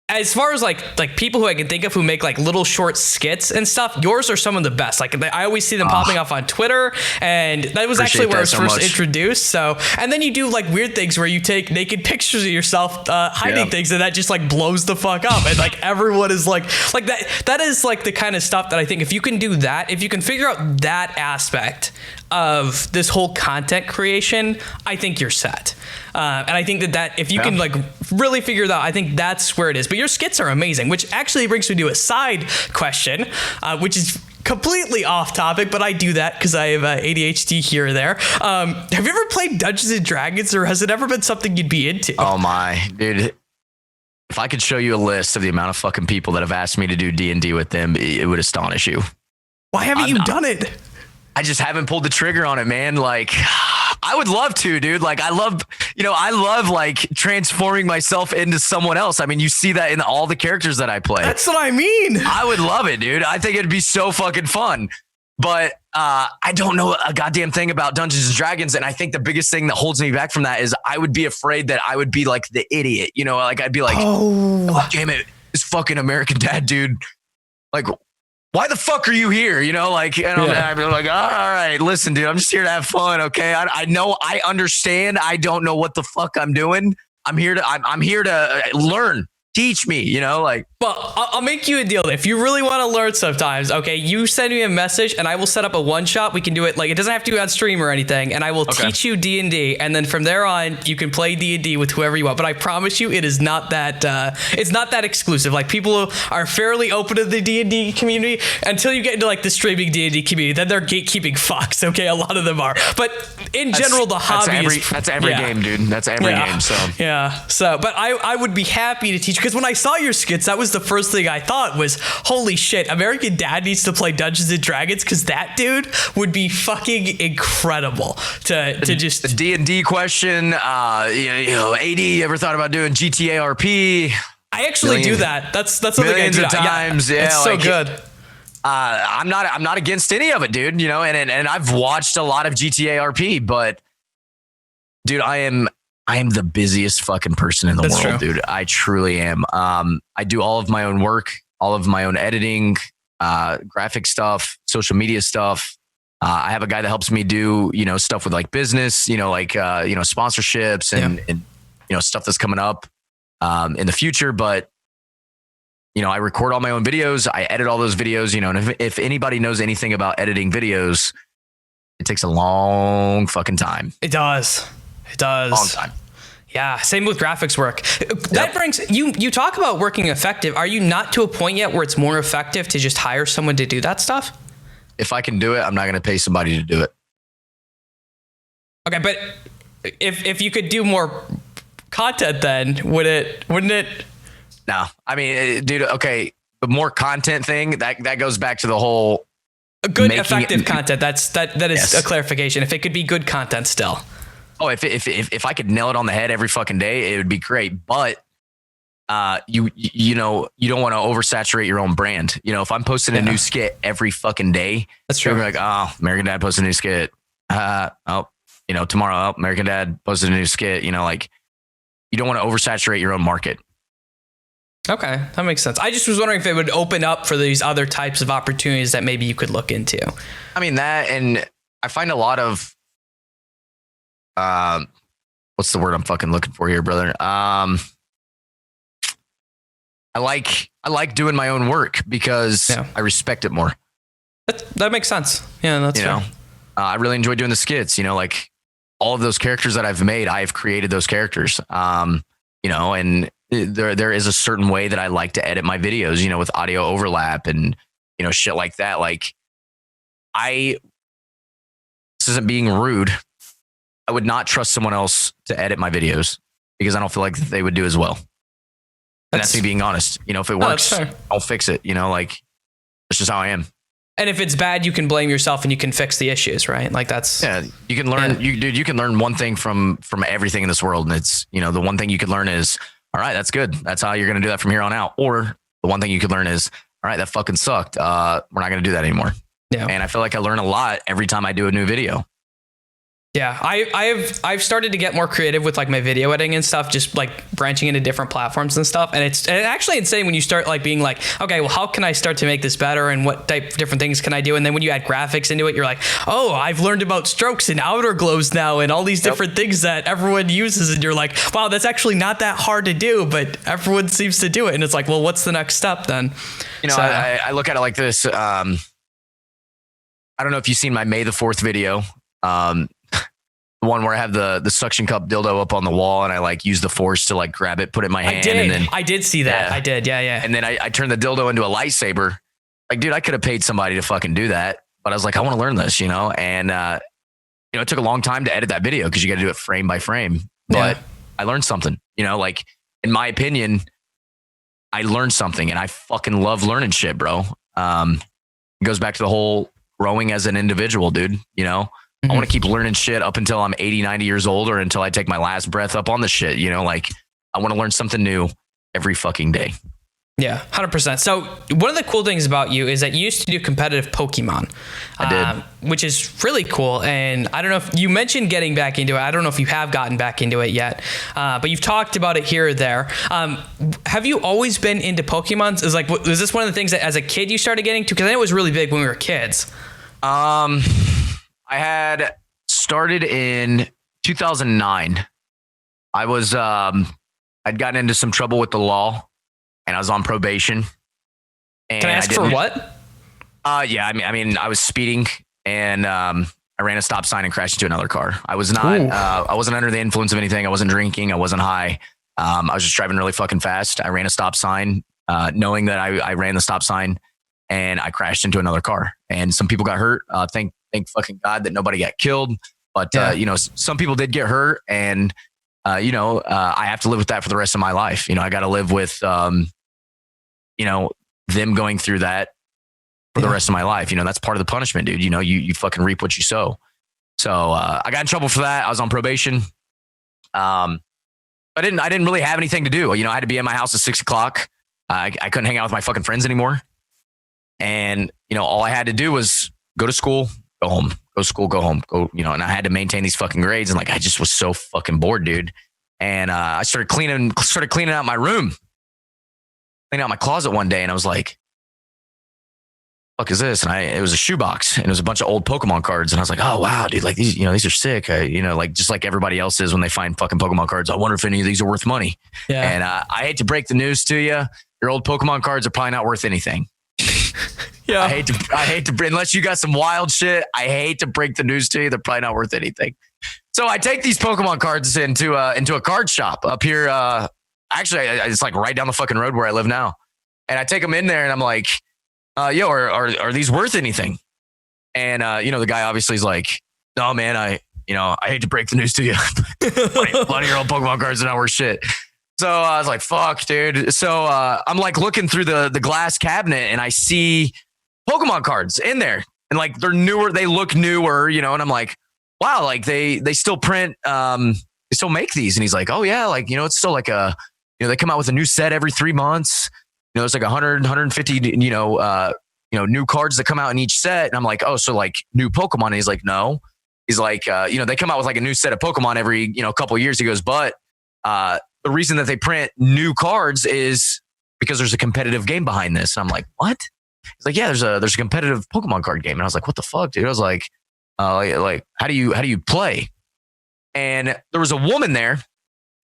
as far as like people who I can think of who make like little short skits and stuff, yours are some of the best. Like, I always see them popping off on Twitter, and that was actually where I was first introduced. So, and then you do like weird things where you take naked pictures of yourself hiding things, and that just like blows the fuck up, and like everyone is like that. That is like the kind of stuff that I think if you can do that, if you can figure out that aspect of this whole content creation, I think you're set. And I think that if you can like really figure that out, I think that's where it is. But your skits are amazing, which actually brings me to a side question, which is completely off topic, but I do that because I have ADHD here or there. Have you ever played Dungeons and Dragons, or has it ever been something you'd be into? Oh my, dude. If I could show you a list of the amount of fucking people that have asked me to do D&D with them, it would astonish you. Why haven't you done it? I just haven't pulled the trigger on it, man. Like, I would love to, dude. Like, I love like transforming myself into someone else. I mean, you see that in all the characters that I play. That's what I mean. I would love it, dude. I think it'd be so fucking fun. But I don't know a goddamn thing about Dungeons and Dragons. And I think the biggest thing that holds me back from that is I would be afraid that I would be like the idiot. Like, I'd be like, oh damn it, this fucking American Dad dude. Like, why the fuck are you here? You know, like, and I'm like, all right, listen, dude, I'm just here to have fun. Okay. I know, I understand. I don't know what the fuck I'm doing. I'm here to learn, teach me, you know, like. Well, I'll make you a deal. If you really want to learn sometimes, okay, you send me a message and I will set up a one shot. We can do it like, it doesn't have to be on stream or anything. And I will teach you D&D. And then from there on, you can play D&D with whoever you want. But I promise you, it is not that, it's not that exclusive. Like people are fairly open to the D&D community until you get into like the streaming D&D community. Then they're gatekeeping fucks. Okay. A lot of them are. But in general, the hobby that's every game, dude. That's every game. So, but I would be happy to teach, because when I saw your skits, that was the first thing I thought was, holy shit, American Dad needs to play Dungeons and Dragons, because that dude would be fucking incredible to just. The D&D question, AD, you ever thought about doing GTA RP? I actually do that. That's something millions I do of times. Yeah, it's so good. I'm not against any of it, dude. You know, and I've watched a lot of GTA RP, but dude, I am the busiest fucking person in the world, dude. I truly am. I do all of my own work, all of my own editing, graphic stuff, social media stuff. I have a guy that helps me do, stuff with like business, sponsorships and stuff that's coming up in the future. But, I record all my own videos. I edit all those videos, and if anybody knows anything about editing videos, it takes a long fucking time. It does. Long time. Yeah, same with graphics work. That brings you talk about working effective. Are you not to a point yet where it's more effective to just hire someone to do that stuff? If I can do it, I'm not going to pay somebody to do it. Okay, but if you could do more content, then wouldn't it? No, I mean, dude. Okay, the more content thing that goes back to the whole good effective content. That is a clarification. If it could be good content still. Oh, if I could nail it on the head every fucking day, it would be great. But you don't want to oversaturate your own brand. If I'm posting a new skit every fucking day, that's true. You're like, oh, American Dad posted a new skit. Tomorrow, American Dad posted a new skit. Like, you don't want to oversaturate your own market. Okay, that makes sense. I just was wondering if it would open up for these other types of opportunities that maybe you could look into. I mean that, and I find a lot of what's the word I'm fucking looking for here, brother? I like doing my own work because I respect it more. That makes sense. Yeah, that's fair. I really enjoy doing the skits. Like all of those characters that I've made, I've created those characters. And there is a certain way that I like to edit my videos. With audio overlap and shit like that. Like this isn't being rude. I would not trust someone else to edit my videos because I don't feel like they would do as well. And that's me being honest. If it works, I'll fix it. Like that's just how I am. And if it's bad, you can blame yourself and you can fix the issues, right? Like that's you can learn. You can learn one thing from everything in this world, and it's the one thing you could learn is, all right, that's good. That's how you're gonna do that from here on out. Or the one thing you could learn is, all right, that fucking sucked. We're not gonna do that anymore. Yeah. And I feel like I learn a lot every time I do a new video. Yeah, I've started to get more creative with like my video editing and stuff, just like branching into different platforms and stuff. And it's actually insane when you start like being like, okay, well, how can I start to make this better and what different things can I do? And then when you add graphics into it, you're like, oh, I've learned about strokes and outer glows now and all these different things that everyone uses. And you're like, wow, that's actually not that hard to do, but everyone seems to do it. And it's like, well, what's the next step then? I look at it like this. I don't know if you've seen my May the 4th video. The one where I have the suction cup dildo up on the wall and I like use the force to like grab it, put it in my hand. I did see that. Yeah. I did. Yeah. And then I turned the dildo into a lightsaber. Like, dude, I could have paid somebody to fucking do that, but I was like, I want to learn this, and it took a long time to edit that video because you got to do it frame by frame, but I learned something, like in my opinion, I learned something and I fucking love learning shit, bro. It goes back to the whole growing as an individual, dude, I want to keep learning shit up until I'm 80, 90 years old or until I take my last breath up on the shit. Like I want to learn something new every fucking day. Yeah, 100%. So one of the cool things about you is that you used to do competitive Pokemon. I did. Which is really cool. And I don't know if you mentioned getting back into it. I don't know if you have gotten back into it yet, but you've talked about it here or there. Have you always been into Pokemon? Was this one of the things that as a kid you started getting to? Because I know it was really big when we were kids. I had started in 2009. I was, I'd gotten into some trouble with the law. And I was on probation. And can I ask for what? Yeah, I mean, I was speeding and I ran a stop sign and crashed into another car. I was not, I wasn't under the influence of anything. I wasn't drinking. I wasn't high. I was just driving really fucking fast. I ran a stop sign, knowing that I ran the stop sign, and I crashed into another car. And some people got hurt. Thank fucking God that nobody got killed. But you know, some people did get hurt, and you know, I have to live with that for the rest of my life. You know, I got to live with, you know, them going through that for the rest of my life. You know, that's part of the punishment, dude. You know, you fucking reap what you sow. So I got in trouble for that. I was on probation. I didn't really have anything to do. You know, I had to be at my house at 6 o'clock. I couldn't hang out with my fucking friends anymore. And, you know, all I had to do was go to school, go home, go to school, go home, go, you know, and I had to maintain these fucking grades. And like, I just was so fucking bored, dude. And I started cleaning out my room, cleaning out my closet one day. And I was like, fuck is this? And it was a shoebox, and it was a bunch of old Pokemon cards. And I was like, oh wow, dude, like these, you know, these are sick. You know, like just like everybody else is when they find fucking Pokemon cards. I wonder if any of these are worth money. Yeah. And I hate to break the news to you. Your old Pokemon cards are probably not worth anything. Yeah. I hate to, unless you got some wild shit, I hate to break the news to you. They're probably not worth anything. So I take these Pokemon cards into a card shop up here. Actually, it's like right down the fucking road where I live now. And I take them in there and I'm like, yo, are these worth anything? And, you know, the guy obviously is like, no, man, I hate to break the news to you. A lot of your old Pokemon cards are not worth shit. So I was like, fuck, dude. So I'm like looking through the glass cabinet and I see Pokemon cards in there. And like, they're newer, they look newer, you know, and I'm like, wow, like they still print, they still make these. And he's like, oh yeah, like, you know, it's still like they come out with a new set every 3 months. You know, it's like 100, 150, you know, new cards that come out in each set. And I'm like, oh, so like new Pokemon. And he's like, no. He's like, you know, they come out with like a new set of Pokemon every, you know, couple of years. He goes, but the reason that they print new cards is because there's a competitive game behind this. And I'm like, what? He's like, yeah, there's a competitive Pokemon card game. And I was like, what the fuck, dude? I was like, how do you play? And there was a woman there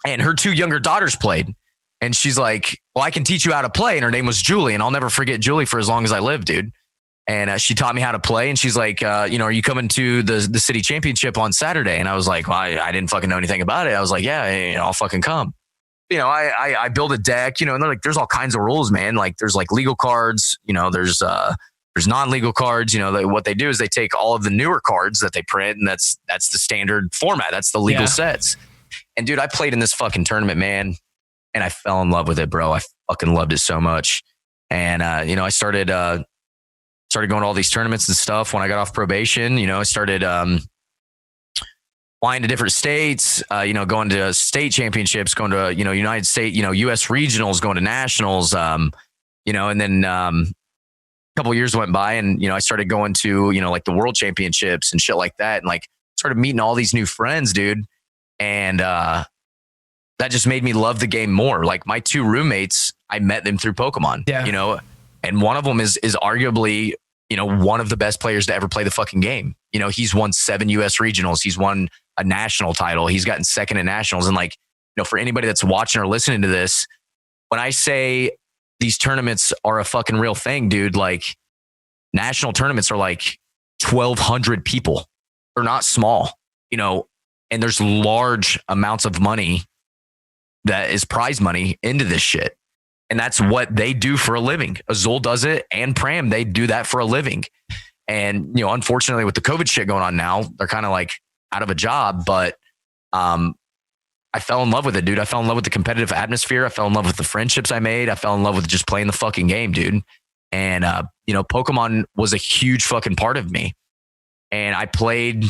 and her 2 younger daughters played. And she's like, well, I can teach you how to play. And her name was Julie. And I'll never forget Julie for as long as I live, dude. And she taught me how to play. And she's like, you know, are you coming to the city championship on Saturday? And I was like, well, I didn't fucking know anything about it. I was like, yeah, you know, I'll fucking come. You know, I build a deck, you know, and they're like, there's all kinds of rules, man. Like there's like legal cards, you know, there's non-legal cards. You know, what they do is they take all of the newer cards that they print, and that's the standard format. That's the legal sets. And dude, I played in this fucking tournament, man. And I fell in love with it, bro. I fucking loved it so much. And, you know, I started going to all these tournaments and stuff when I got off probation. You know, I started flying to different states, you know, going to state championships, going to, you know, United States, you know, US regionals, going to nationals, you know, and then a couple of years went by and, you know, I started going to, you know, like the world championships and shit like that. And like started meeting all these new friends, dude. And, that just made me love the game more. Like my 2 roommates, I met them through Pokemon, you know, and one of them is arguably, you know, one of the best players to ever play the fucking game. You know, he's won 7 US regionals. He's won a national title. He's gotten second in nationals. And like, you know, for anybody that's watching or listening to this, when I say these tournaments are a fucking real thing, dude, like national tournaments are like 1,200 people. They're not small, you know, and there's large amounts of money that is prize money into this shit. And that's what they do for a living. Azul does it and Pram, they do that for a living. And, you know, unfortunately with the COVID shit going on now, they're kind of like out of a job, but I fell in love with it, dude. I fell in love with the competitive atmosphere. I fell in love with the friendships I made. I fell in love with just playing the fucking game, dude. And, you know, Pokemon was a huge fucking part of me. And I played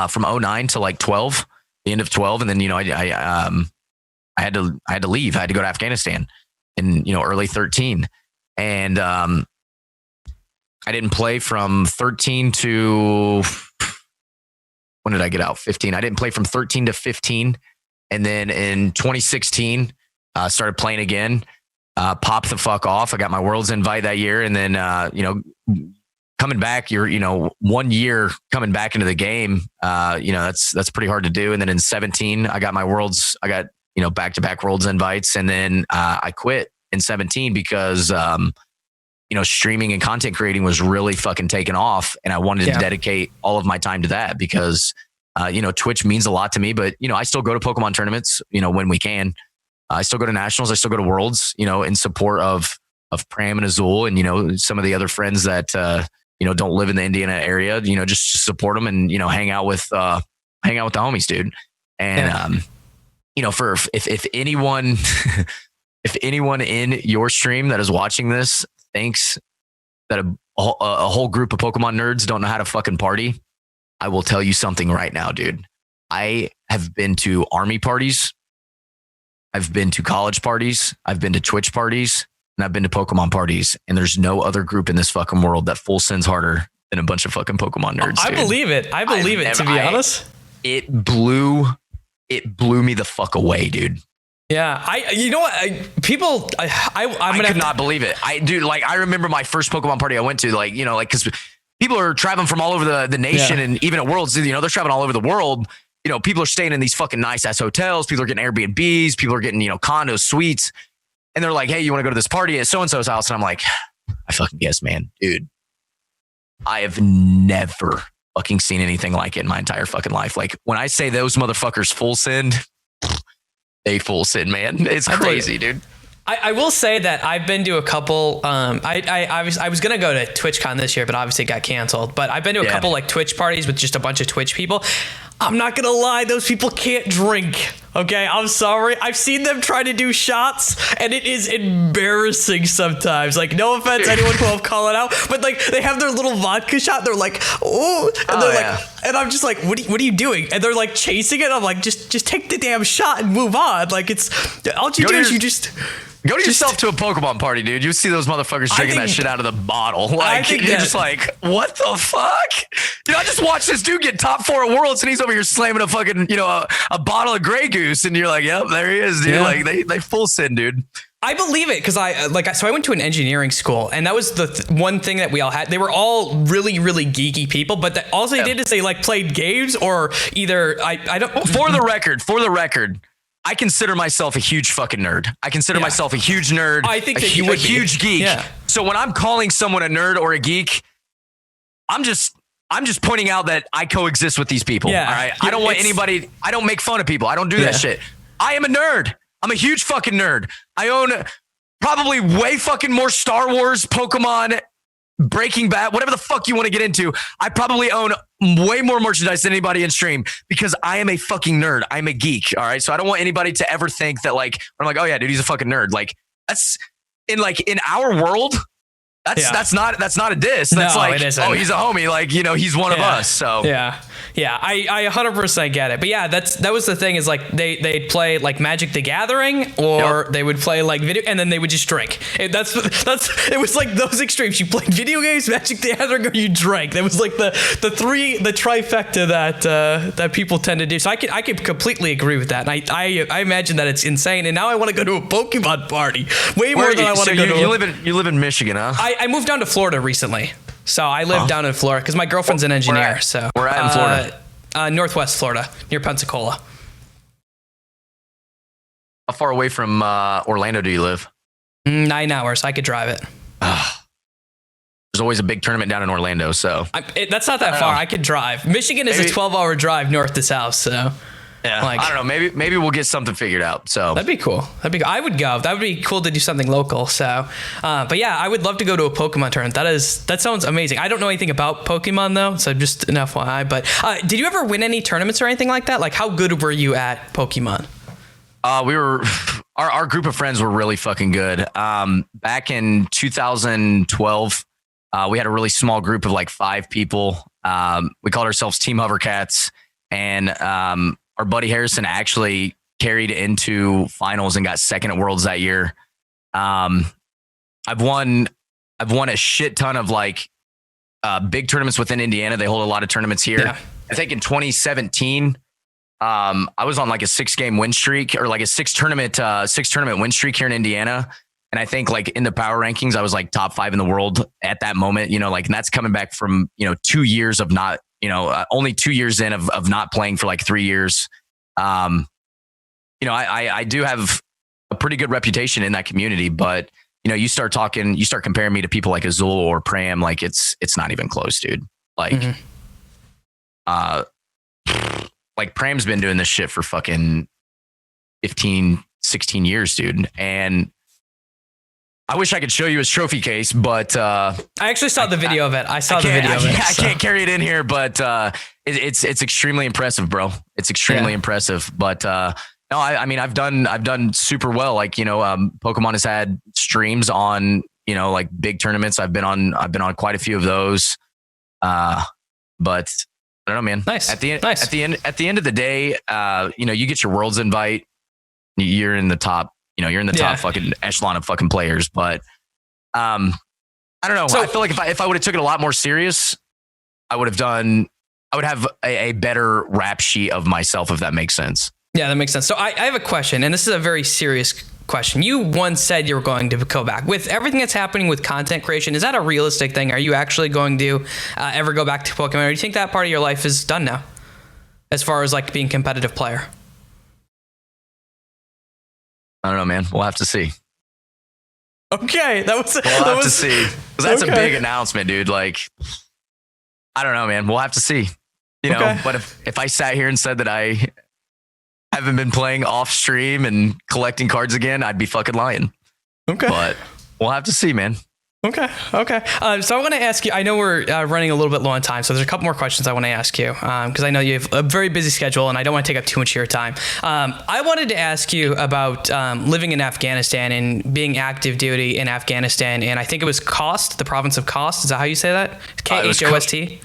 from 09 to like 12, the end of 12. And then, you know, I had to leave. I had to go to Afghanistan. in early 13, and I didn't play from 13 to, when did I get out? 15. I didn't play from 13 to 15, and then in 2016 started playing again. Popped the fuck off. I got my Worlds invite that year, and then coming back, you're 1 year coming back into the game. That's pretty hard to do. And then in 17, I got my Worlds. I got back-to-back Worlds invites, and then I quit in 17 because streaming and content creating was really fucking taking off, and I wanted to dedicate all of my time to that because Twitch means a lot to me. But I still go to Pokemon tournaments when we can. I still go to nationals. I still go to Worlds, in support of Pram and Azul, and some of the other friends that don't live in the Indiana area. Just support them and hang out with the homies, dude. And for if anyone if anyone in your stream that is watching this thinks that a whole group of Pokemon nerds don't know how to fucking party, I will tell you something right now, dude. I have been to army parties. I've been to college parties. I've been to Twitch parties, and I've been to Pokemon parties. And there's no other group in this fucking world that full sends harder than a bunch of fucking Pokemon nerds. I believe it. To be honest, it blew me the fuck away, dude. Yeah, I could not believe it. I remember my first Pokemon party I went to, because people are traveling from all over the nation, and even at Worlds, they're traveling all over the world. People are staying in these fucking nice ass hotels. People are getting Airbnbs. People are getting, condos, suites. And they're like, hey, you want to go to this party at so-and-so's house? And I'm like, I fucking guess, man, dude. I have never fucking seen anything like it in my entire fucking life. Like when I say those motherfuckers full send, they full send, man. It's crazy, dude. I will say that I've been to a couple. I was gonna go to TwitchCon this year, but obviously it got canceled. But I've been to a couple like Twitch parties with just a bunch of Twitch people. I'm not gonna lie, those people can't drink. Okay, I'm sorry. I've seen them try to do shots, and it is embarrassing sometimes. Like, no offense, anyone who I'll call it out, but like they have their little vodka shot. They're like, oh, and they're like, and I'm just like, what are you doing? And they're like chasing it. I'm like, just take the damn shot and move on. Like it's all you do is you just. Go to yourself to a Pokemon party, dude. You see those motherfuckers drinking that shit out of the bottle. Like, you're just like, what the fuck? I just watched this dude get top 4 at Worlds, and he's over here slamming a fucking, a bottle of Grey Goose, and you're like, yep, there he is, dude. Yeah. Like, they full send, dude. I believe it because so I went to an engineering school, and that was the one thing that we all had. They were all really, really geeky people, but all they did is they like played games or either I don't. For the record. I consider myself a huge fucking nerd. I consider myself a huge nerd. I think a huge geek. Yeah. So when I'm calling someone a nerd or a geek, I'm just pointing out that I coexist with these people. Yeah. All right. I don't want anybody. I don't make fun of people. I don't do that shit. I am a nerd. I'm a huge fucking nerd. I own probably way fucking more Star Wars, Pokemon, Breaking Bad, whatever the fuck you want to get into. I probably own way more merchandise than anybody in stream because I am a fucking nerd. I'm a geek. All right. So I don't want anybody to ever think that like, I'm like, oh yeah, dude, he's a fucking nerd. Like that's in our world. That's not a diss. That's oh, he's a homie. Like, he's one of us. So yeah, I 100% get it. But yeah, that was the thing is like they'd play like Magic the Gathering or they would play like video and then they would just drink. It was like those extremes. You played video games, Magic the Gathering, or you drank. That was like the trifecta that people tend to do. So I could completely agree with that. And I imagine that it's insane. And now I want to go to a Pokemon party way more than I want to go to. You live in Michigan, huh? I moved down to Florida recently. So I live down in Florida because my girlfriend's an engineer. We're at in Florida. Northwest Florida, near Pensacola. How far away from Orlando do you live? 9 hours. I could drive it. There's always a big tournament down in Orlando, so that's not that far. I could drive. Michigan is a 12-hour drive north to south, so. Yeah, I don't know. Maybe we'll get something figured out. So that'd be cool. I would go. That would be cool to do something local. So, but yeah, I would love to go to a Pokemon tournament. That sounds amazing. I don't know anything about Pokemon though, so just an FYI. But did you ever win any tournaments or anything like that? Like, how good were you at Pokemon? We were. Our group of friends were really fucking good. Back in 2012, we had a really small group of like 5 people. We called ourselves Team Hovercats, and our buddy Harrison actually carried into finals and got second at Worlds that year. I've won a shit ton of like big tournaments within Indiana. They hold a lot of tournaments here. Yeah. I think in 2017, I was on like a 6-game win streak or like a six tournament win streak here in Indiana. And I think like in the power rankings, I was like top 5 in the world at that moment, like, and that's coming back from, 2 years of not, only 2 years in of not playing for like 3 years. I do have a pretty good reputation in that community, but you start comparing me to people like Azul or Pram, like it's not even close, dude. Like, like Pram's been doing this shit for fucking 15, 16 years, dude. And I wish I could show you his trophy case, but I actually saw the video of it. I can't carry it in here, but it's extremely impressive, bro. It's extremely impressive. But no, I mean, I've done super well. Like, Pokemon has had streams on, like big tournaments. I've been on quite a few of those. But I don't know, man. Nice. At the end of the day, you get your Worlds invite. You're in the top. You're in the top fucking echelon of fucking players. But I don't know. So, I feel like if I would have took it a lot more serious, I would have a better rap sheet of myself, if that makes sense. Yeah, that makes sense. So I have a question, and this is a very serious question. You once said you were going to go back. With everything that's happening with content creation, is that a realistic thing? Are you actually going to ever go back to Pokemon? Or do you think that part of your life is done now, as far as like being a competitive player? I don't know, man. We'll have to see. Okay, we'll have to see. 'Cause that's a big announcement, dude. Like, I don't know, man. We'll have to see. But if I sat here and said that I haven't been playing off stream and collecting cards again, I'd be fucking lying. Okay. But we'll have to see, man. Okay. So I want to ask you, I know we're running a little bit low on time, so there's a couple more questions I want to ask you, because I know you have a very busy schedule and I don't want to take up too much of your time. I wanted to ask you about living in Afghanistan and being active duty in Afghanistan, and I think it was Khost, the province of Khost. Is that how you say that? Khost?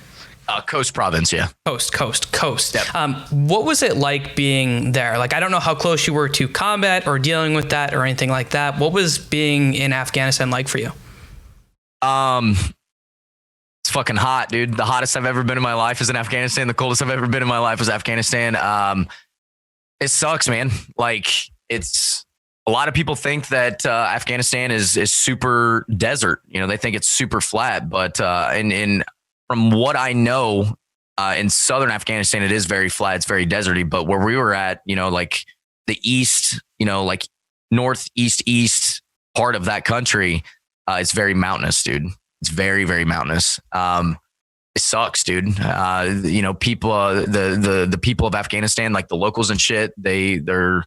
Khost province, yeah. Khost. Yep. What was it like being there? Like, I don't know how close you were to combat or dealing with that or anything like that. What was being in Afghanistan like for you? It's fucking hot, dude. The hottest I've ever been in my life is in Afghanistan. The coldest I've ever been in my life was Afghanistan. It sucks, man. Like, it's a lot of people think that Afghanistan is super desert. They think it's super flat, but from what I know, in southern Afghanistan, it is very flat. It's very deserty. But where we were at, like the east, like northeast part of that country, it's very mountainous, dude. It's very, very mountainous. It sucks, dude. People, the people of Afghanistan, like the locals and shit, they're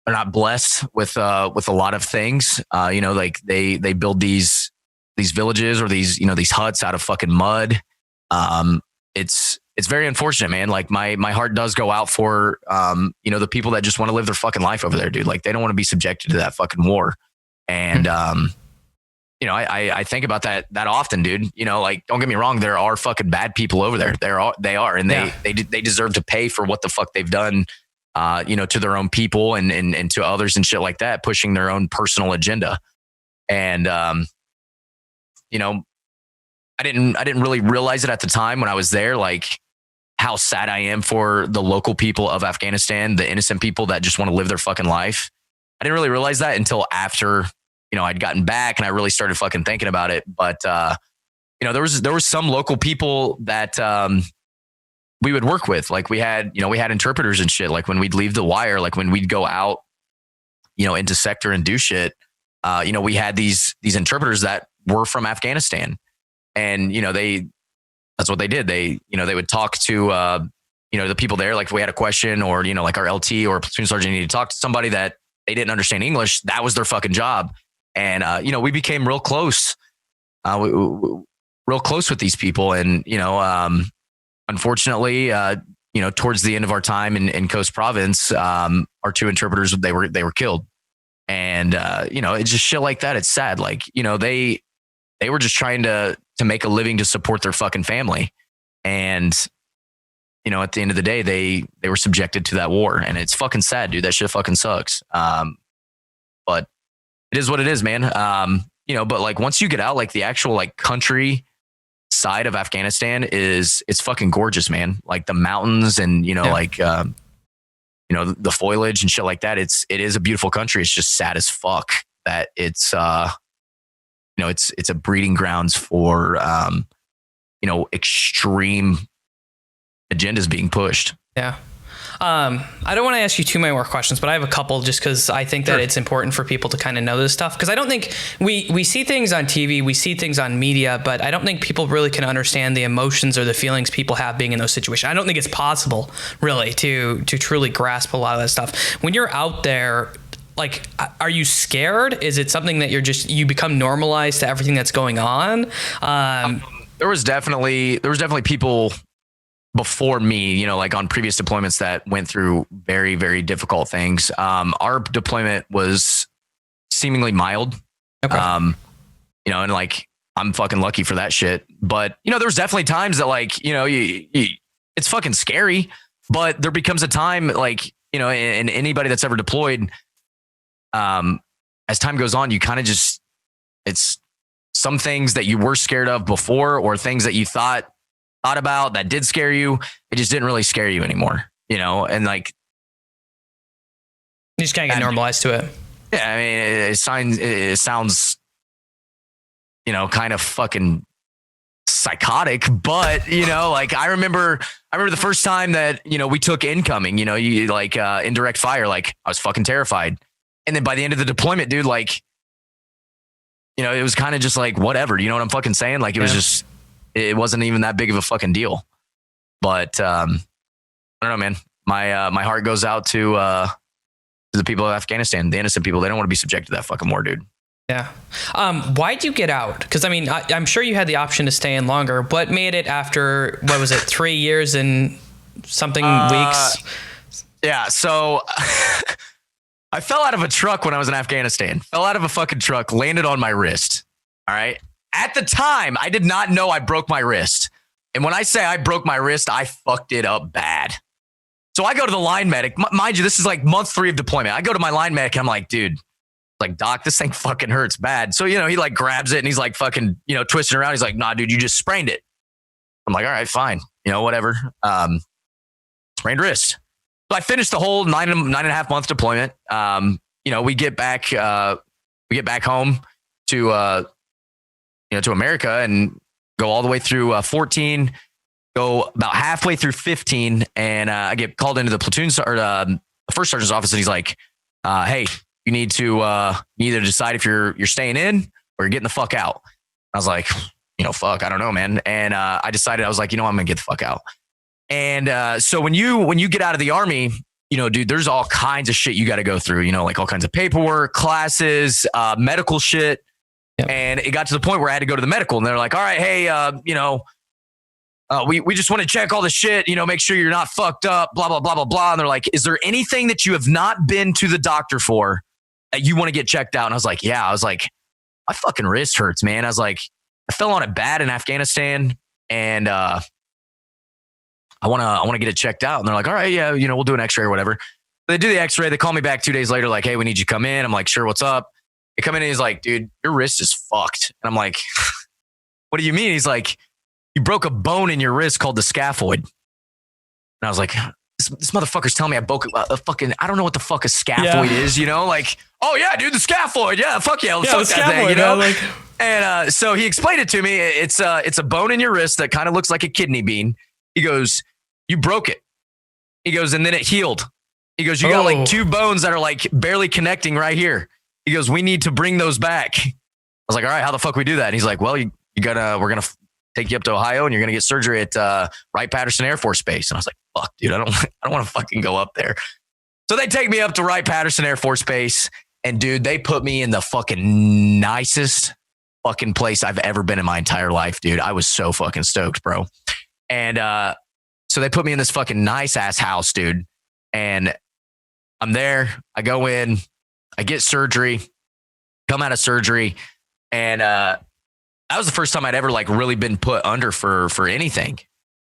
not blessed with a lot of things. Like they build these villages or these huts out of fucking mud. It's very unfortunate, man. Like my heart does go out for, the people that just want to live their fucking life over there, dude. Like they don't want to be subjected to that fucking war. And, I think about that often, dude. Like, don't get me wrong. There are fucking bad people over there. They are, and they deserve to pay for what the fuck they've done, to their own people and to others and shit like that, pushing their own personal agenda. And, I didn't really realize it at the time when I was there, like how sad I am for the local people of Afghanistan, the innocent people that just want to live their fucking life. I didn't really realize that until after, I'd gotten back and I really started fucking thinking about it. But, there was some local people that, we would work with. Like we had interpreters and shit. Like when we'd leave the wire, like when we'd go out, into sector and do shit, we had these interpreters that were from Afghanistan. And, that's what they did. They would talk to, the people there. Like if we had a question or, like our LT or platoon sergeant needed to talk to somebody that they didn't understand English, that was their fucking job. And, we became real close, real close with these people. And, unfortunately, towards the end of our time in Khost province, our 2 interpreters, they were killed. And, it's just shit like that. It's sad. Like, they were just trying to make a living to support their fucking family. And, at the end of the day, they were subjected to that war, and it's fucking sad, dude. That shit fucking sucks. But, it is what it is, man. But like once you get out, like the actual like country side of Afghanistan it's fucking gorgeous, man. Like the mountains and the foliage and shit like that. It is a beautiful country. It's just sad as fuck that it's it's a breeding grounds for extreme agendas being pushed. Yeah. I don't want to ask you too many more questions, but I have a couple just because I think that it's important for people to kind of know this stuff. Because I don't think we see things on TV, we see things on media, but I don't think people really can understand the emotions or the feelings people have being in those situations. I don't think it's possible really to truly grasp a lot of that stuff. When you're out there, like, are you scared? Is it something that you become normalized to everything that's going on? There was definitely people before me, like on previous deployments that went through very, very difficult things. Our deployment was seemingly mild. Okay. And like, I'm fucking lucky for that shit. But, there was definitely times that like, it's fucking scary, but there becomes a time like, and anybody that's ever deployed, as time goes on, you kind of it's some things that you were scared of before or things that you thought about that did scare you, it just didn't really scare you anymore, and like you just can't get normalized to it. Yeah, I mean, it sounds, kind of fucking psychotic, but like I remember the first time that we took incoming, indirect fire, like I was fucking terrified, and then by the end of the deployment, dude, like it was kind of just like whatever, you know what I'm fucking saying? Like it was just. It wasn't even that big of a fucking deal, but I don't know, man. My heart goes out to the people of Afghanistan, the innocent people. They don't want to be subjected to that fucking war, dude. Yeah. Why'd you get out? Because I mean, I'm sure you had the option to stay in longer. What made it after 3 years and something weeks? Yeah. So I fell out of a truck when I was in Afghanistan. Fell out of a fucking truck, landed on my wrist. All right. At the time, I did not know I broke my wrist. And when I say I broke my wrist, I fucked it up bad. So I go to the line medic. Mind you, this is like month 3 of deployment. I go to my line medic and I'm like, dude, like, doc, this thing fucking hurts bad. So, he like grabs it and he's like fucking, twisting around. He's like, nah, dude, you just sprained it. I'm like, all right, fine. Whatever. Sprained wrist. So I finished the whole 9.5 month deployment. We get back home to, to America and go all the way through 14, go about halfway through 15. And I get called into the platoon or the first sergeant's office. And he's like, hey, you need to either decide if you're staying in or you're getting the fuck out. I was like, fuck, I don't know, man. And I decided, I was like, I'm going to get the fuck out. And so when you get out of the Army, dude, there's all kinds of shit you got to go through, like all kinds of paperwork, classes, medical shit. Yep. And it got to the point where I had to go to the medical and they're like, all right, hey, we just want to check all the shit, make sure you're not fucked up, blah, blah, blah, blah, blah. And they're like, is there anything that you have not been to the doctor for that you want to get checked out? And I was like, yeah. I was like, my fucking wrist hurts, man. I was like, I fell on it bad in Afghanistan and I want to get it checked out. And they're like, all right, yeah, we'll do an x-ray or whatever. They do the x-ray. They call me back 2 days later, like, hey, we need you to come in. I'm like, sure, what's up? They come in and he's like, dude, your wrist is fucked. And I'm like, what do you mean? He's like, you broke a bone in your wrist called the scaphoid. And I was like, this motherfucker's telling me I broke a fucking, I don't know what the fuck a scaphoid is, like, oh yeah, dude, the scaphoid. Yeah, fuck yeah. Fuck that thing, And so he explained it to me. It's a bone in your wrist that kind of looks like a kidney bean. He goes, you broke it. He goes, and then it healed. He goes, you got like 2 bones that are like barely connecting right here. He goes, we need to bring those back. I was like, all right, how the fuck we do that? And he's like, well, we're going to take you up to Ohio and you're going to get surgery at Wright-Patterson Air Force Base. And I was like, fuck, dude, I don't want to fucking go up there. So they take me up to Wright-Patterson Air Force Base. And dude, they put me in the fucking nicest fucking place I've ever been in my entire life, dude. I was so fucking stoked, bro. And so they put me in this fucking nice ass house, dude. And I'm there. I go in. I get surgery, come out of surgery, and that was the first time I'd ever like really been put under for anything.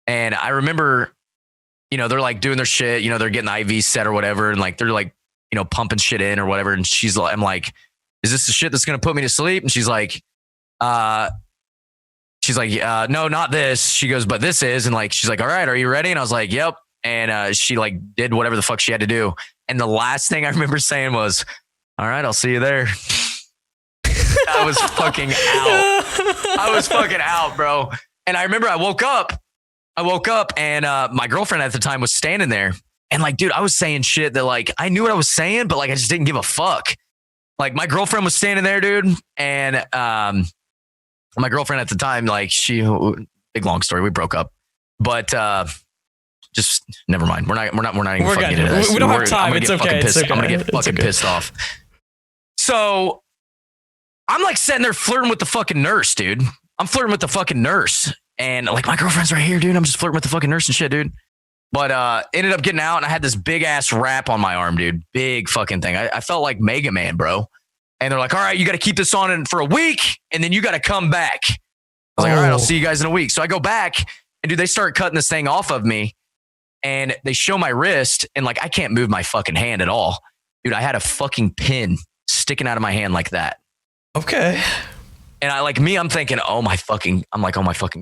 And I remember, they're like doing their shit, they're getting the IV set or whatever, and like they're like, pumping shit in or whatever. And I'm like, is this the shit that's going to put me to sleep? And she's like, no, not this. She goes, but this is. And like, she's like, all right, are you ready? And I was like, yep. And she like did whatever the fuck she had to do. And the last thing I remember saying was, all right, I'll see you there. I was fucking out, bro. And I remember I woke up and my girlfriend at the time was standing there. And like, dude, I was saying shit that like, I knew what I was saying, but like, I just didn't give a fuck. Like my girlfriend was standing there, dude. And my girlfriend at the time, like big long story, we broke up. But just never mind. We're not even fucking into this. We don't have time. It's okay. I'm gonna get fucking pissed off. So I'm like sitting there flirting with the fucking nurse, dude. I'm flirting with the fucking nurse. And like my girlfriend's right here, dude. I'm just flirting with the fucking nurse and shit, dude. But ended up getting out and I had this big ass wrap on my arm, dude. Big fucking thing. I felt like Mega Man, bro. And they're like, all right, you got to keep this on for a week and then you got to come back. I was like, all right, I'll see you guys in a week. So I go back and dude, they start cutting this thing off of me and they show my wrist and like, I can't move my fucking hand at all. Dude, I had a fucking pin sticking out of my hand like that. Okay. And I'm thinking, oh my fucking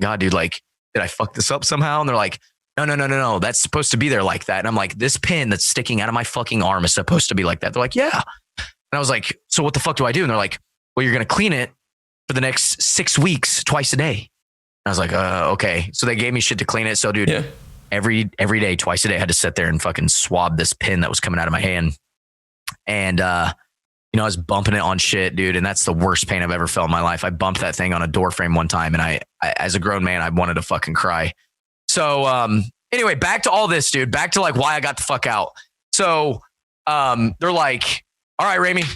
God, dude, like, did I fuck this up somehow? And they're like, no. That's supposed to be there like that. And I'm like, this pin that's sticking out of my fucking arm is supposed to be like that. They're like, yeah. And I was like, so what the fuck do I do? And they're like, well, you're going to clean it for the next 6 weeks, twice a day. And I was like, okay. So they gave me shit to clean it. So dude, every day, twice a day, I had to sit there and fucking swab this pin that was coming out of my hand. And, I was bumping it on shit, dude. And that's the worst pain I've ever felt in my life. I bumped that thing on a door frame one time. And I as a grown man, I wanted to fucking cry. So, anyway, back to all this, dude, back to like why I got the fuck out. So, they're like, all right, Ramey,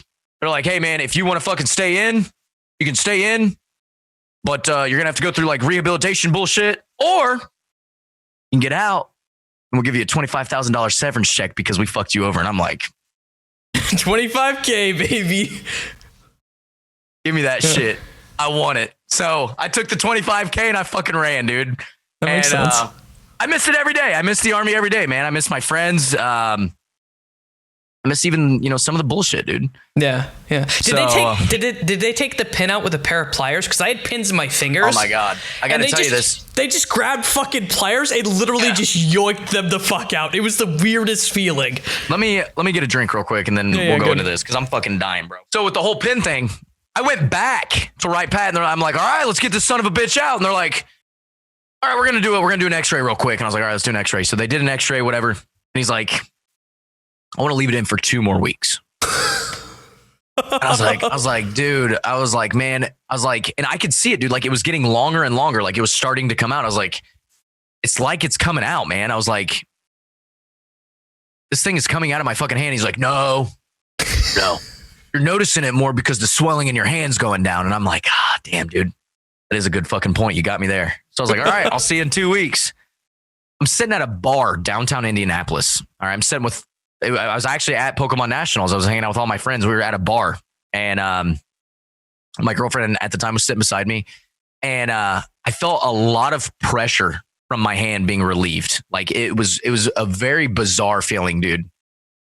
they're like, hey man, if you want to fucking stay in, you can stay in, but, you're going to have to go through like rehabilitation bullshit or you can get out and we'll give you a $25,000 severance check because we fucked you over. And I'm like, $25K, baby. Give me that shit. I want it. So I took the $25K and I fucking ran, dude. That makes sense. I miss it every day. I miss the Army every day, man. I miss my friends. I miss even, some of the bullshit, dude. Yeah. Did they take the pin out with a pair of pliers? Because I had pins in my fingers. Oh my God. I gotta tell you this. They just grabbed fucking pliers and literally just yoinked them the fuck out. It was the weirdest feeling. Let me get a drink real quick and then we'll go into this because I'm fucking dying, bro. So with the whole pin thing, I went back to Wright Pat and I'm like, all right, let's get this son of a bitch out. And they're like, all right, we're going to do it. We're going to do an x-ray real quick. And I was like, all right, let's do an x-ray. So they did an x-ray, whatever. And he's like, I want to leave it in for 2 more weeks. And I was like, dude, I was like, man, and I could see it, dude. Like it was getting longer and longer. Like it was starting to come out. I was like, it's like it's coming out, man. I was like, this thing is coming out of my fucking hand. He's like, no, you're noticing it more because the swelling in your hand's going down. And I'm like, damn, dude, that is a good fucking point. You got me there. So I was like, all right, I'll see you in 2 weeks. I'm sitting at a bar downtown Indianapolis. All right, I'm sitting with, I was actually at Pokemon Nationals. I was hanging out with all my friends. We were at a bar and my girlfriend at the time was sitting beside me. And I felt a lot of pressure from my hand being relieved. Like it was a very bizarre feeling, dude.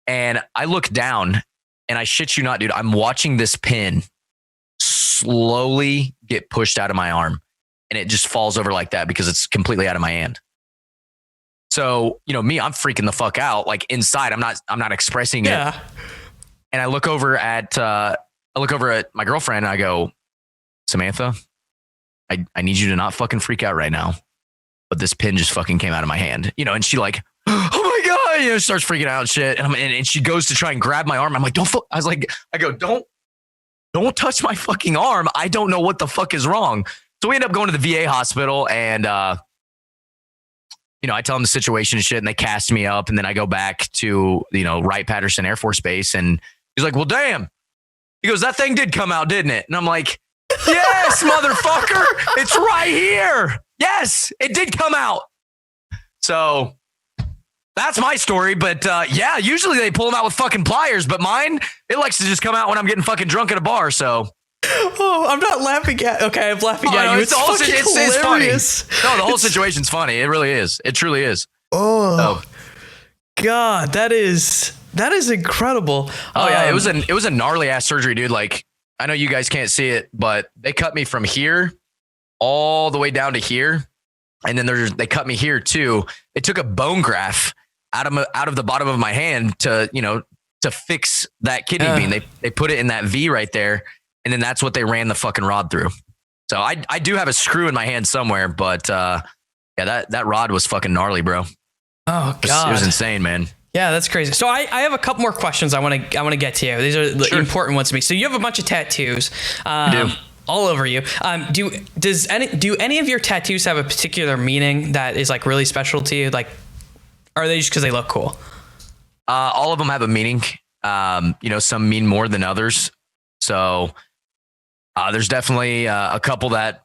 And I look down and I shit you not, dude, I'm watching this pin slowly get pushed out of my arm and it just falls over like that because it's completely out of my hand. So, me, I'm freaking the fuck out. Like inside, I'm not expressing it. And I look over at my girlfriend and I go, Samantha, I need you to not fucking freak out right now. But this pin just fucking came out of my hand, and she like, oh my God, starts freaking out and shit. And she goes to try and grab my arm. I'm like, don't touch my fucking arm. I don't know what the fuck is wrong. So we end up going to the VA hospital and, I tell them the situation and shit and they cast me up. And then I go back to, Wright-Patterson Air Force Base. And he's like, well, damn. He goes, that thing did come out, didn't it? And I'm like, yes, motherfucker. It's right here. Yes, it did come out. So that's my story. But usually they pull them out with fucking pliers. But mine, it likes to just come out when I'm getting fucking drunk at a bar. So. Oh, I'm not laughing at. Okay, I'm laughing at you. It's hilarious. Funny. No, the whole situation's funny. It really is. It truly is. Oh, God, that is incredible. Oh yeah, it was a gnarly ass surgery, dude. Like I know you guys can't see it, but they cut me from here all the way down to here. And then they cut me here too. They took a bone graft out of the bottom of my hand to fix that kidney bean. They put it in that V right there. And then that's what they ran the fucking rod through. So I do have a screw in my hand somewhere, but yeah, that rod was fucking gnarly, bro. Oh God. It was insane, man. Yeah, that's crazy. So I have a couple more questions I want to get to you. These are the important ones to me. So you have a bunch of tattoos. I do. All over you. Do any of your tattoos have a particular meaning that is like really special to you? Like, are they just because they look cool? All of them have a meaning. Some mean more than others. So there's definitely a couple that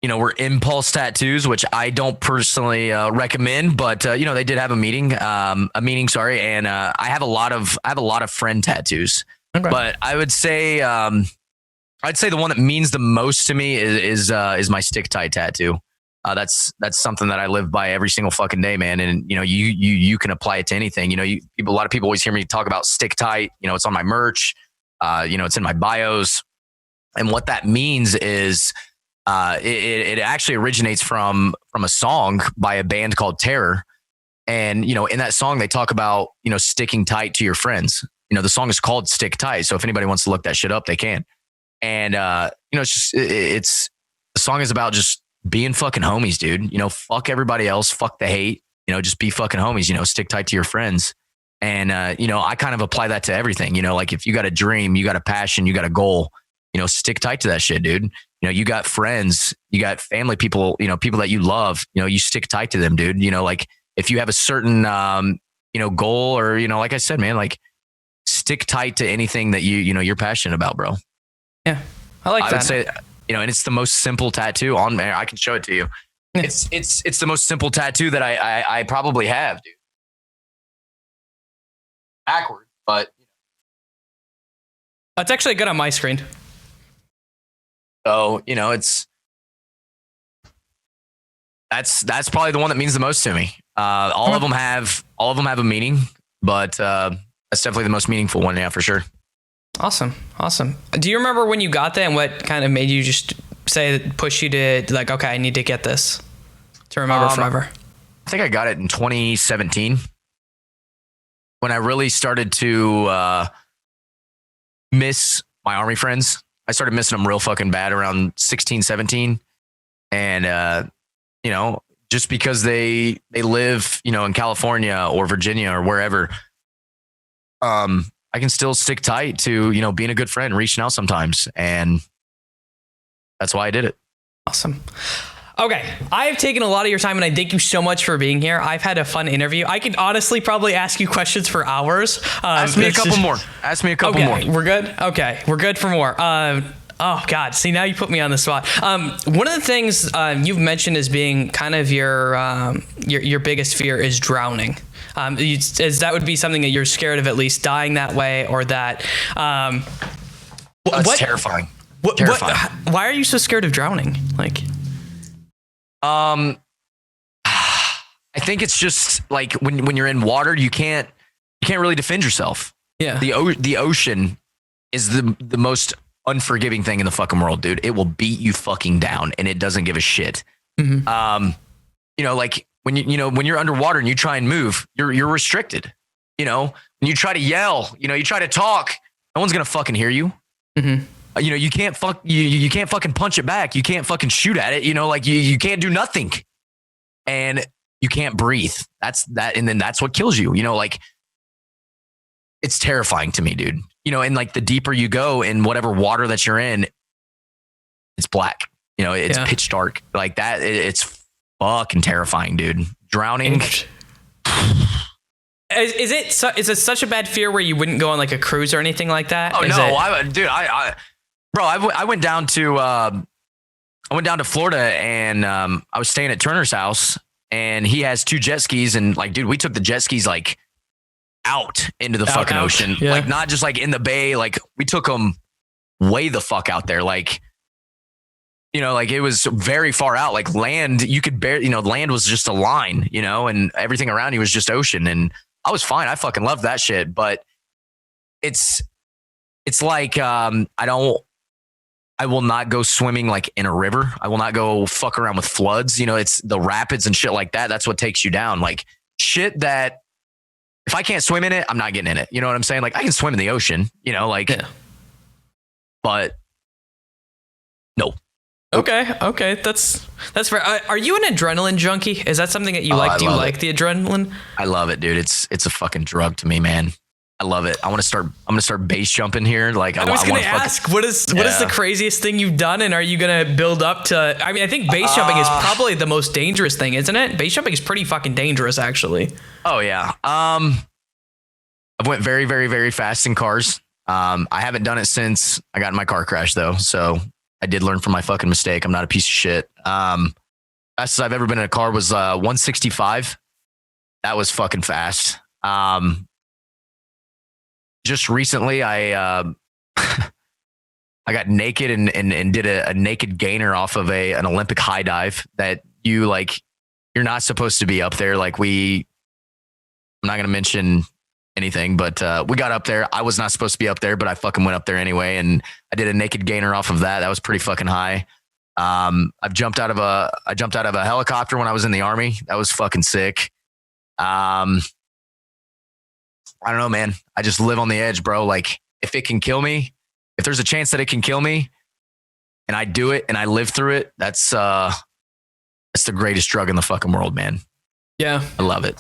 were impulse tattoos, which I don't personally recommend, but they did have a meaning. And I have a lot of friend tattoos. Okay. But I would say. I'd say the one that means the most to me is my stick tight tattoo. That's something that I live by every single fucking day, man. And you can apply it to anything. A lot of people always hear me talk about stick tight. It's on my merch. It's in my bios. And what that means is it actually originates from a song by a band called Terror. And in that song they talk about sticking tight to your friends. The song is called Stick Tight. So if anybody wants to look that shit up, they can. And, the song is about just being fucking homies, dude. Fuck everybody else. Fuck the hate. Just be fucking homies, stick tight to your friends. And, I kind of apply that to everything. Like if you got a dream, you got a passion, you got a goal, stick tight to that shit, dude. You got friends, you got family people, people that you love, you stick tight to them, dude. Like if you have a certain, goal or, like I said, man, like stick tight to anything that you're passionate about, bro. Yeah, I like that. I would say, and it's the most simple tattoo on there. I can show it to you. Yeah. It's the most simple tattoo that I probably have, dude. Backward, but it's actually good on my screen. So that's probably the one that means the most to me. All of them have a meaning, but that's definitely the most meaningful one. Yeah, for sure. Awesome. Do you remember when you got that and what kind of made you just push you to like, okay, I need to get this to remember forever? I think I got it in 2017 when I really started to miss my Army friends. I started missing them real fucking bad around 16, 17. And, just because they live, in California or Virginia or wherever, I can still stick tight to, being a good friend, reaching out sometimes. And that's why I did it. Awesome. Okay. I've taken a lot of your time and I thank you so much for being here. I've had a fun interview. I could honestly probably ask you questions for hours. Ask me a couple more. We're good. Okay. We're good for more. Oh God. See, now you put me on the spot. One of the things you've mentioned as being kind of your biggest fear is drowning. That would be something that you're scared of, at least dying that way, or that. That's terrifying. Why are you so scared of drowning? Like, I think it's just like when you're in water, you can't really defend yourself. Yeah. The ocean is the most unforgiving thing in the fucking world, dude. It will beat you fucking down, and it doesn't give a shit. Mm-hmm. Like. When you're underwater and you try and move, you're restricted. When you try to yell, you try to talk, no one's gonna fucking hear you. Mm-hmm. You can't you can't fucking punch it back. You can't fucking shoot at it. Like you can't do nothing, and you can't breathe. That's what kills you. Like it's terrifying to me, dude. And like the deeper you go in whatever water that you're in, it's black. It's pitch dark like that. It's fucking terrifying, dude. Drowning. Is it such a bad fear where you wouldn't go on like a cruise or anything like that? Oh, I went down to Florida and I was staying at Turner's house and he has 2 jet skis and like, dude, we took the jet skis like out into the fucking ocean. Yeah. Like not just like in the bay. Like we took them way the fuck out there. Like, like it was very far out, like land, you could barely, land was just a line, and everything around you was just ocean. And I was fine. I fucking loved that shit. But it's it's like I will not go swimming like in a river. I will not go fuck around with floods. You know, it's the rapids and shit like that. That's what takes you down. Like shit that if I can't swim in it, I'm not getting in it. You know what I'm saying? Like I can swim in the ocean, you know, like, but no. Okay. That's fair. Are you an adrenaline junkie? Is that something that you like? Do you like the adrenaline? I love it, dude. It's a fucking drug to me, man. I love it. I'm gonna start base jumping here. Like I was gonna ask, what is the craziest thing you've done, and are you gonna build up to? I mean, I think base jumping is probably the most dangerous thing, isn't it? Base jumping is pretty fucking dangerous, actually. Oh yeah. I've went very, very, very fast in cars. I haven't done it since I got in my car crash though, so I did learn from my fucking mistake. I'm not a piece of shit. Fastest I've ever been in a car was 165. That was fucking fast. Just recently, I got naked and did a naked gainer off of an Olympic high dive that you're not supposed to be up there. Like I'm not going to mention anything, but we got up there. I was not supposed to be up there, but I fucking went up there anyway. And I did a naked gainer off of that. That was pretty fucking high. I jumped out of a helicopter when I was in the Army. That was fucking sick. I don't know, man. I just live on the edge, bro. Like if it can kill me, if there's a chance that it can kill me and I do it and I live through it, that's the greatest drug in the fucking world, man. Yeah. I love it.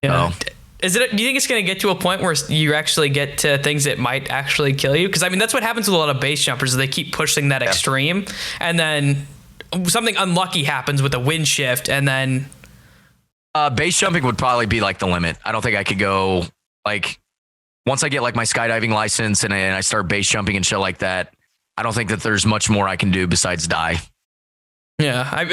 Yeah. So. Do you think it's going to get to a point where you actually get to things that might actually kill you? Because I mean, that's what happens with a lot of base jumpers. Is they keep pushing that extreme, and then something unlucky happens with a wind shift, and then base jumping would probably be like the limit. I don't think I could go like once I get like my skydiving license and I start base jumping and shit like that. I don't think that there's much more I can do besides die. Yeah, I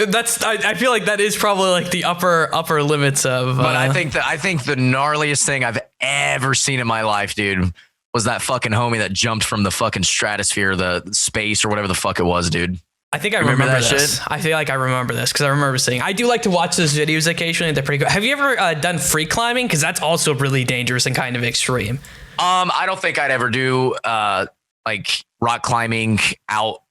feel like that is probably like the upper limits of. But I think the gnarliest thing I've ever seen in my life, dude, was that fucking homie that jumped from the fucking stratosphere, the space or whatever the fuck it was, dude. I think I remember that shit. I feel like I remember this because I remember seeing. I do like to watch those videos occasionally. They're pretty good. Have you ever done free climbing? Because that's also really dangerous and kind of extreme. I don't think I'd ever do like rock climbing out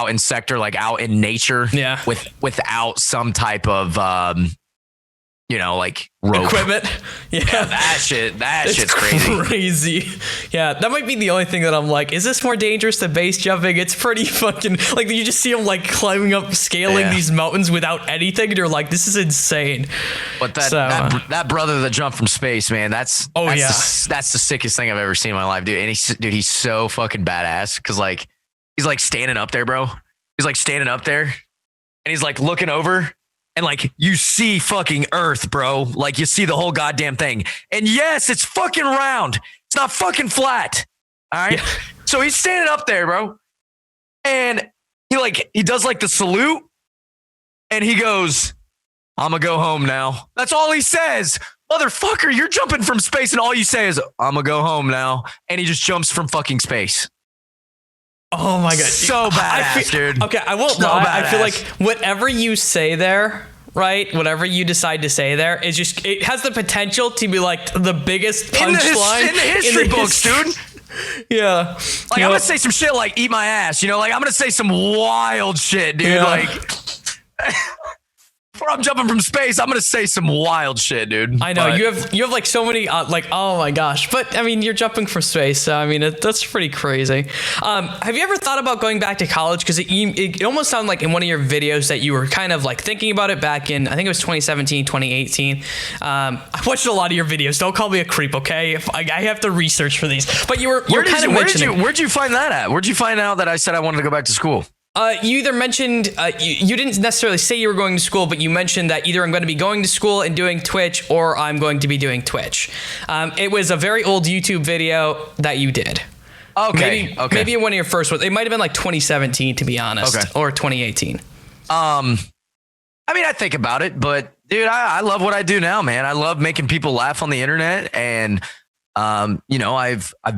in sector, like out in nature. Yeah. Without some type of like rope equipment. Yeah, that shit's crazy. Yeah, that might be the only thing that I'm like, is this more dangerous than base jumping? It's pretty fucking like you just see them like climbing up, scaling these mountains without anything, and you're like, this is insane. But that brother that jumped from space, man, that's the sickest thing I've ever seen in my life, dude. And he's so fucking badass because like he's like standing up there, bro. He's like standing up there, and he's like looking over. And like you see fucking Earth, bro. Like you see the whole goddamn thing. And yes, it's fucking round. It's not fucking flat. All right. Yeah. So he's standing up there, bro. And he does like the salute. And he goes, I'm gonna go home now. That's all he says. Motherfucker, you're jumping from space and all you say is, I'm gonna go home now. And he just jumps from fucking space. Oh my God. So badass, dude. Okay, I won't lie. I feel like whatever you say there, right? Whatever you decide to say there is just, it has the potential to be like the biggest punchline in the history books, dude. Yeah. Like I'm gonna say some shit like eat my ass, like I'm gonna say some wild shit, dude. Yeah. Like before I'm jumping from space, I'm gonna say some wild shit, dude. I know you have like so many like, oh my gosh, but I mean you're jumping from space, so I mean that's pretty crazy. Have you ever thought about going back to college? Because it almost sounded like in one of your videos that you were kind of like thinking about it back in, I think it was 2017, 2018. I watched a lot of your videos. Don't call me a creep, okay? If I have to research for these, but you were kind of mentioning. Where'd you find that at? Where'd you find out that I said I wanted to go back to school? You either mentioned, you didn't necessarily say you were going to school, but you mentioned that either I'm going to be going to school and doing Twitch or I'm going to be doing Twitch. It was a very old YouTube video that you did. Okay. Maybe one of your first ones. It might have been like 2017, to be honest, or 2018. I mean, I think about it, but dude, I love what I do now, man. I love making people laugh on the internet, and I've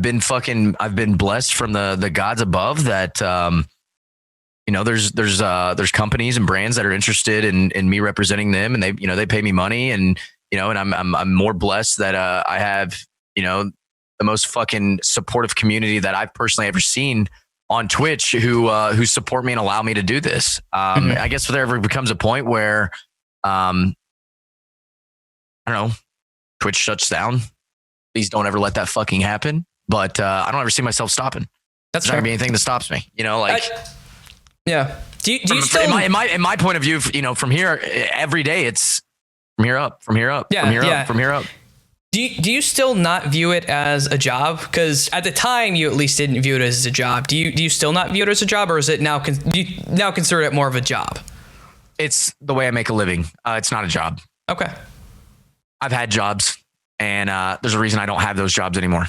been blessed from the gods above that. There's companies and brands that are interested in me representing them, and they pay me money, and and I'm more blessed that I have most fucking supportive community that I've personally ever seen on Twitch who support me and allow me to do this. I guess if there ever becomes a point where, I don't know, Twitch shuts down, please don't ever let that fucking happen. But I don't ever see myself stopping. That's not gonna be anything that stops me. You know, like yeah. Do you still in my point of view? You know, from here every day, it's from here up, from here up, from here up, from here up. Do you still not view it as a job? Because at the time, you at least didn't view it as a job. Do you still not view it as a job, or is it now? Do you now consider it more of a job? It's the way I make a living. It's not a job. Okay. I've had jobs, and there's a reason I don't have those jobs anymore.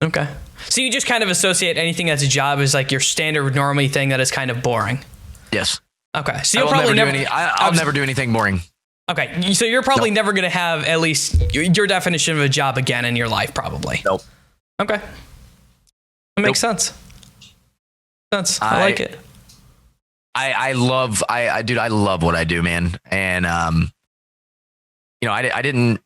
Okay. So you just kind of associate anything as a job as like your standard normie thing that is kind of boring. Yes. Okay. So you'll probably I'll never do anything boring. Okay. So you're probably never going to have at least your definition of a job again in your life, probably. Nope. Okay. That makes sense. I like it. I love what I do, man. And, you know, I didn't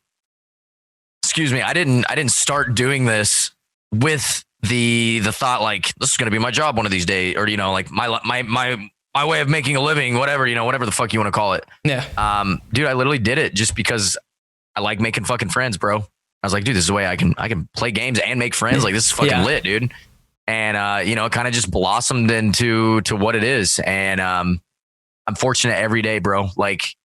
start doing this with the thought like this is going to be my job one of these days, or, you know, like my way of making a living, whatever the fuck you want to call it. Yeah. Dude, I literally did it just because I like making fucking friends, bro. I was like, dude, this is the way I can play games and make friends. Like, this is fucking lit, dude. And, you know, it kind of just blossomed into what it is. And, I'm fortunate every day, bro. Like,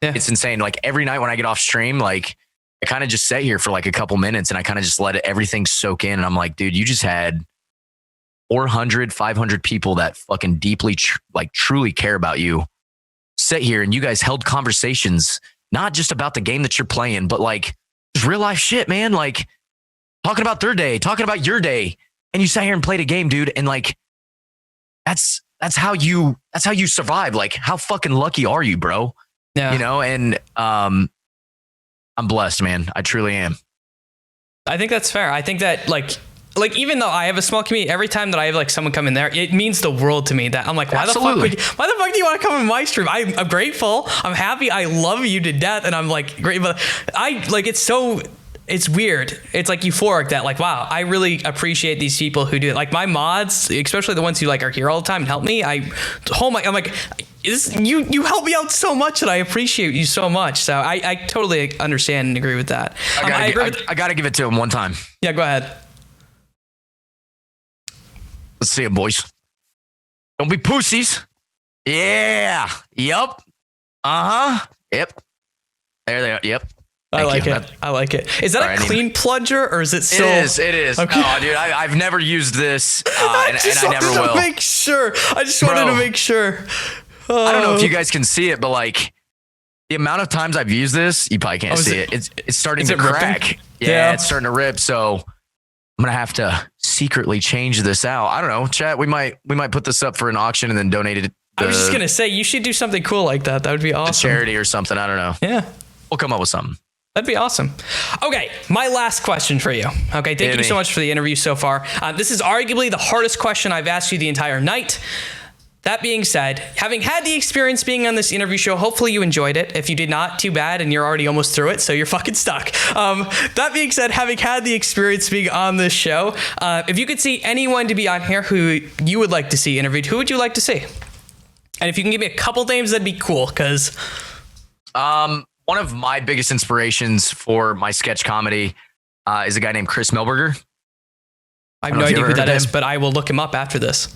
it's insane. Like every night when I get off stream, like I kind of just sit here for like a couple minutes and I kind of just let everything soak in. And I'm like, dude, you just had 400, 500 people that fucking deeply, truly care about you sit here, and you guys held conversations, not just about the game that you're playing, but like real life shit, man. Like talking about their day, talking about your day, and you sat here and played a game, dude. And like, that's how you survive. Like, how fucking lucky are you, bro? Yeah. You know, and I'm blessed, man. I truly am. I think that's fair. I think that like even though I have a small community, every time that I have like someone come in there, it means the world to me. That I'm like, why the fuck do you want to come in my stream? I'm grateful. I'm happy. I love you to death, and I'm like great. But it's weird. It's like euphoric that like, wow, I really appreciate these people who do it. Like my mods, especially the ones who like are here all the time and help me. I'm like, you help me out so much, and I appreciate you so much. So I totally understand and agree with that. I gotta give it to him one time. Yeah, go ahead. Let's see it, boys. Don't be pussies. Yeah. Yup. Yep. There they are. Yep. I like it. I like it. Is that a clean plunger, or is it still? It is. Okay. Oh, dude, I've never used this, and I never will. I just wanted to make sure. I don't know if you guys can see it, but like the amount of times I've used this, you probably can't see it. It's starting to crack. Yeah, it's starting to rip. So I'm gonna have to secretly change this out. I don't know, chat. We might put this up for an auction and then donate it. I was just gonna say you should do something cool like that. That would be awesome. Charity or something. I don't know. Yeah, we'll come up with something. That'd be awesome. Okay, my last question for you. Okay, thank you so much for the interview so far. This is arguably the hardest question I've asked you the entire night. That being said, having had the experience being on this interview show, hopefully you enjoyed it. If you did not, too bad, and you're already almost through it, so you're fucking stuck. That being said, having had the experience being on this show, if you could see anyone to be on here who you would like to see interviewed, who would you like to see? And if you can give me a couple names, that'd be cool, because... one of my biggest inspirations for my sketch comedy is a guy named Chris Melberger. I have no idea who that is, but I will look him up after this.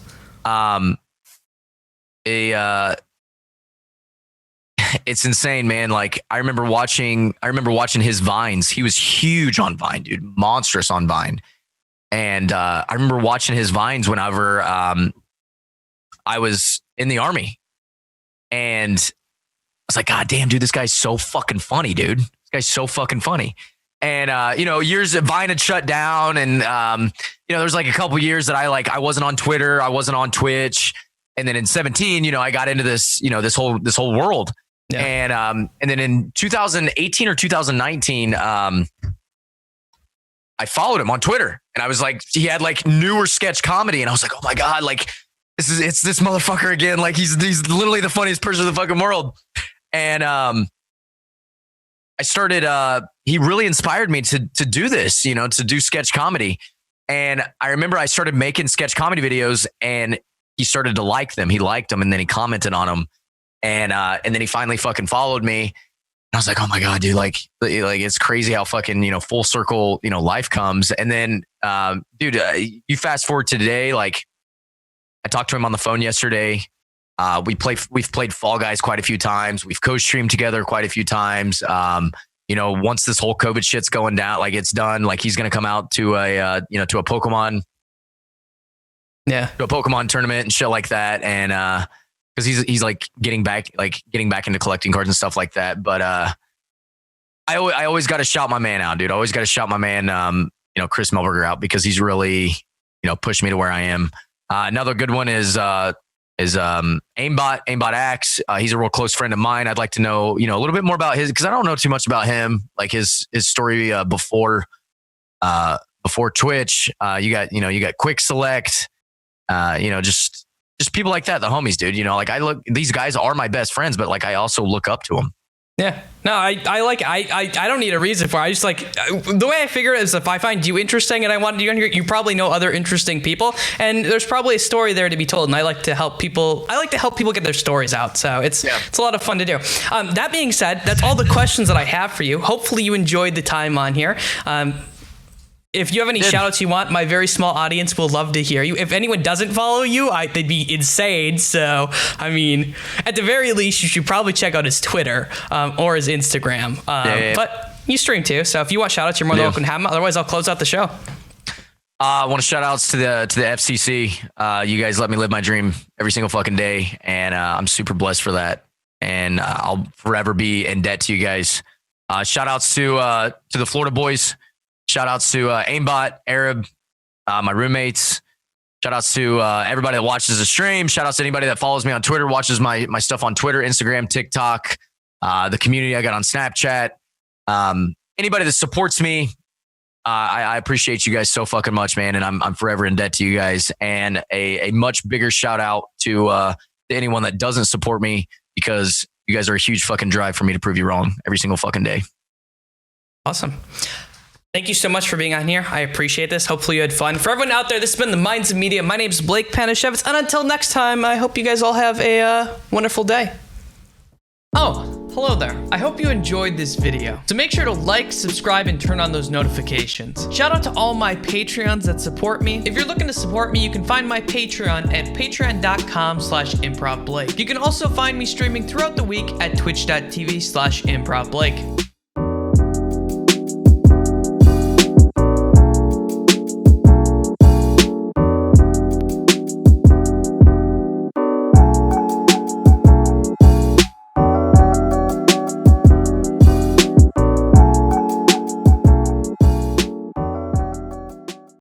It's insane, man. Like I remember watching his Vines. He was huge on Vine, dude, monstrous on Vine. And I remember watching his Vines whenever I was in the Army, and I was like, God damn, dude, this guy's so fucking funny, dude. This guy's so fucking funny. And, you know, years that Vine had shut down, and, you know, there's like a couple years that I wasn't on Twitter. I wasn't on Twitch. And then in 2017, you know, I got into this, you know, this whole world. Yeah. And then in 2018 or 2019, I followed him on Twitter, and I was like, he had like newer sketch comedy. And I was like, oh my God, like it's this motherfucker again. Like he's literally the funniest person in the fucking world. And I started, he really inspired me to do this, you know, to do sketch comedy. And I remember I started making sketch comedy videos, and he started to like them. He liked them, and then he commented on them, and then he finally fucking followed me. And I was like, oh my God, dude, like it's crazy how fucking, you know, full circle, you know, life comes. And then, dude, you fast forward to today, like I talked to him on the phone yesterday. We've played Fall Guys quite a few times. We've co-streamed together quite a few times. You know, once this whole COVID shit's going down, like it's done, like he's going to come out to a Pokemon, to a Pokemon tournament and shit like that. And, cause he's like getting back into collecting cards and stuff like that. But, I always got to shout my man out, dude. I always got to shout my man, you know, Chris Melberger out, because he's really, you know, pushed me to where I am. Another good one is Aimbot Axe. He's a real close friend of mine. I'd like to know, you know, a little bit more about his, because I don't know too much about him, like his story before Twitch. You got Quick Select, you know, just people like that, the homies, dude. You know, like these guys are my best friends, but like I also look up to them. Yeah, no, I don't need a reason for it. I just like, the way I figure it is, if I find you interesting and I want you on here, you probably know other interesting people, and there's probably a story there to be told. And I like to help people get their stories out. So it's a lot of fun to do. That being said, that's all the questions that I have for you. Hopefully you enjoyed the time on here. If you have any shout outs you want, my very small audience will love to hear you. If anyone doesn't follow you, they'd be insane. So, I mean, at the very least, you should probably check out his Twitter or his Instagram. But you stream too. So if you want shout outs, you're more than welcome to have them. Otherwise, I'll close out the show. I want to shout outs to the FCC. You guys let me live my dream every single fucking day. And I'm super blessed for that. And I'll forever be in debt to you guys. Shout outs to the Florida boys. Shout outs to Aimbot, Arab, my roommates. Shout outs to everybody that watches the stream. Shout outs to anybody that follows me on Twitter, watches my stuff on Twitter, Instagram, TikTok, the community I got on Snapchat. Anybody that supports me, I appreciate you guys so fucking much, man. And I'm forever in debt to you guys. And a much bigger shout out to anyone that doesn't support me, because you guys are a huge fucking drive for me to prove you wrong every single fucking day. Awesome. Thank you so much for being on here. I appreciate this. Hopefully you had fun. For everyone out there, this has been the Minds of Media. My name is Blake Panashevitz, and until next time, I hope you guys all have a wonderful day. Oh, hello there. I hope you enjoyed this video. So make sure to like, subscribe, and turn on those notifications. Shout out to all my Patreons that support me. If you're looking to support me, you can find my Patreon at patreon.com/improvblake. You can also find me streaming throughout the week at twitch.tv/improvblake.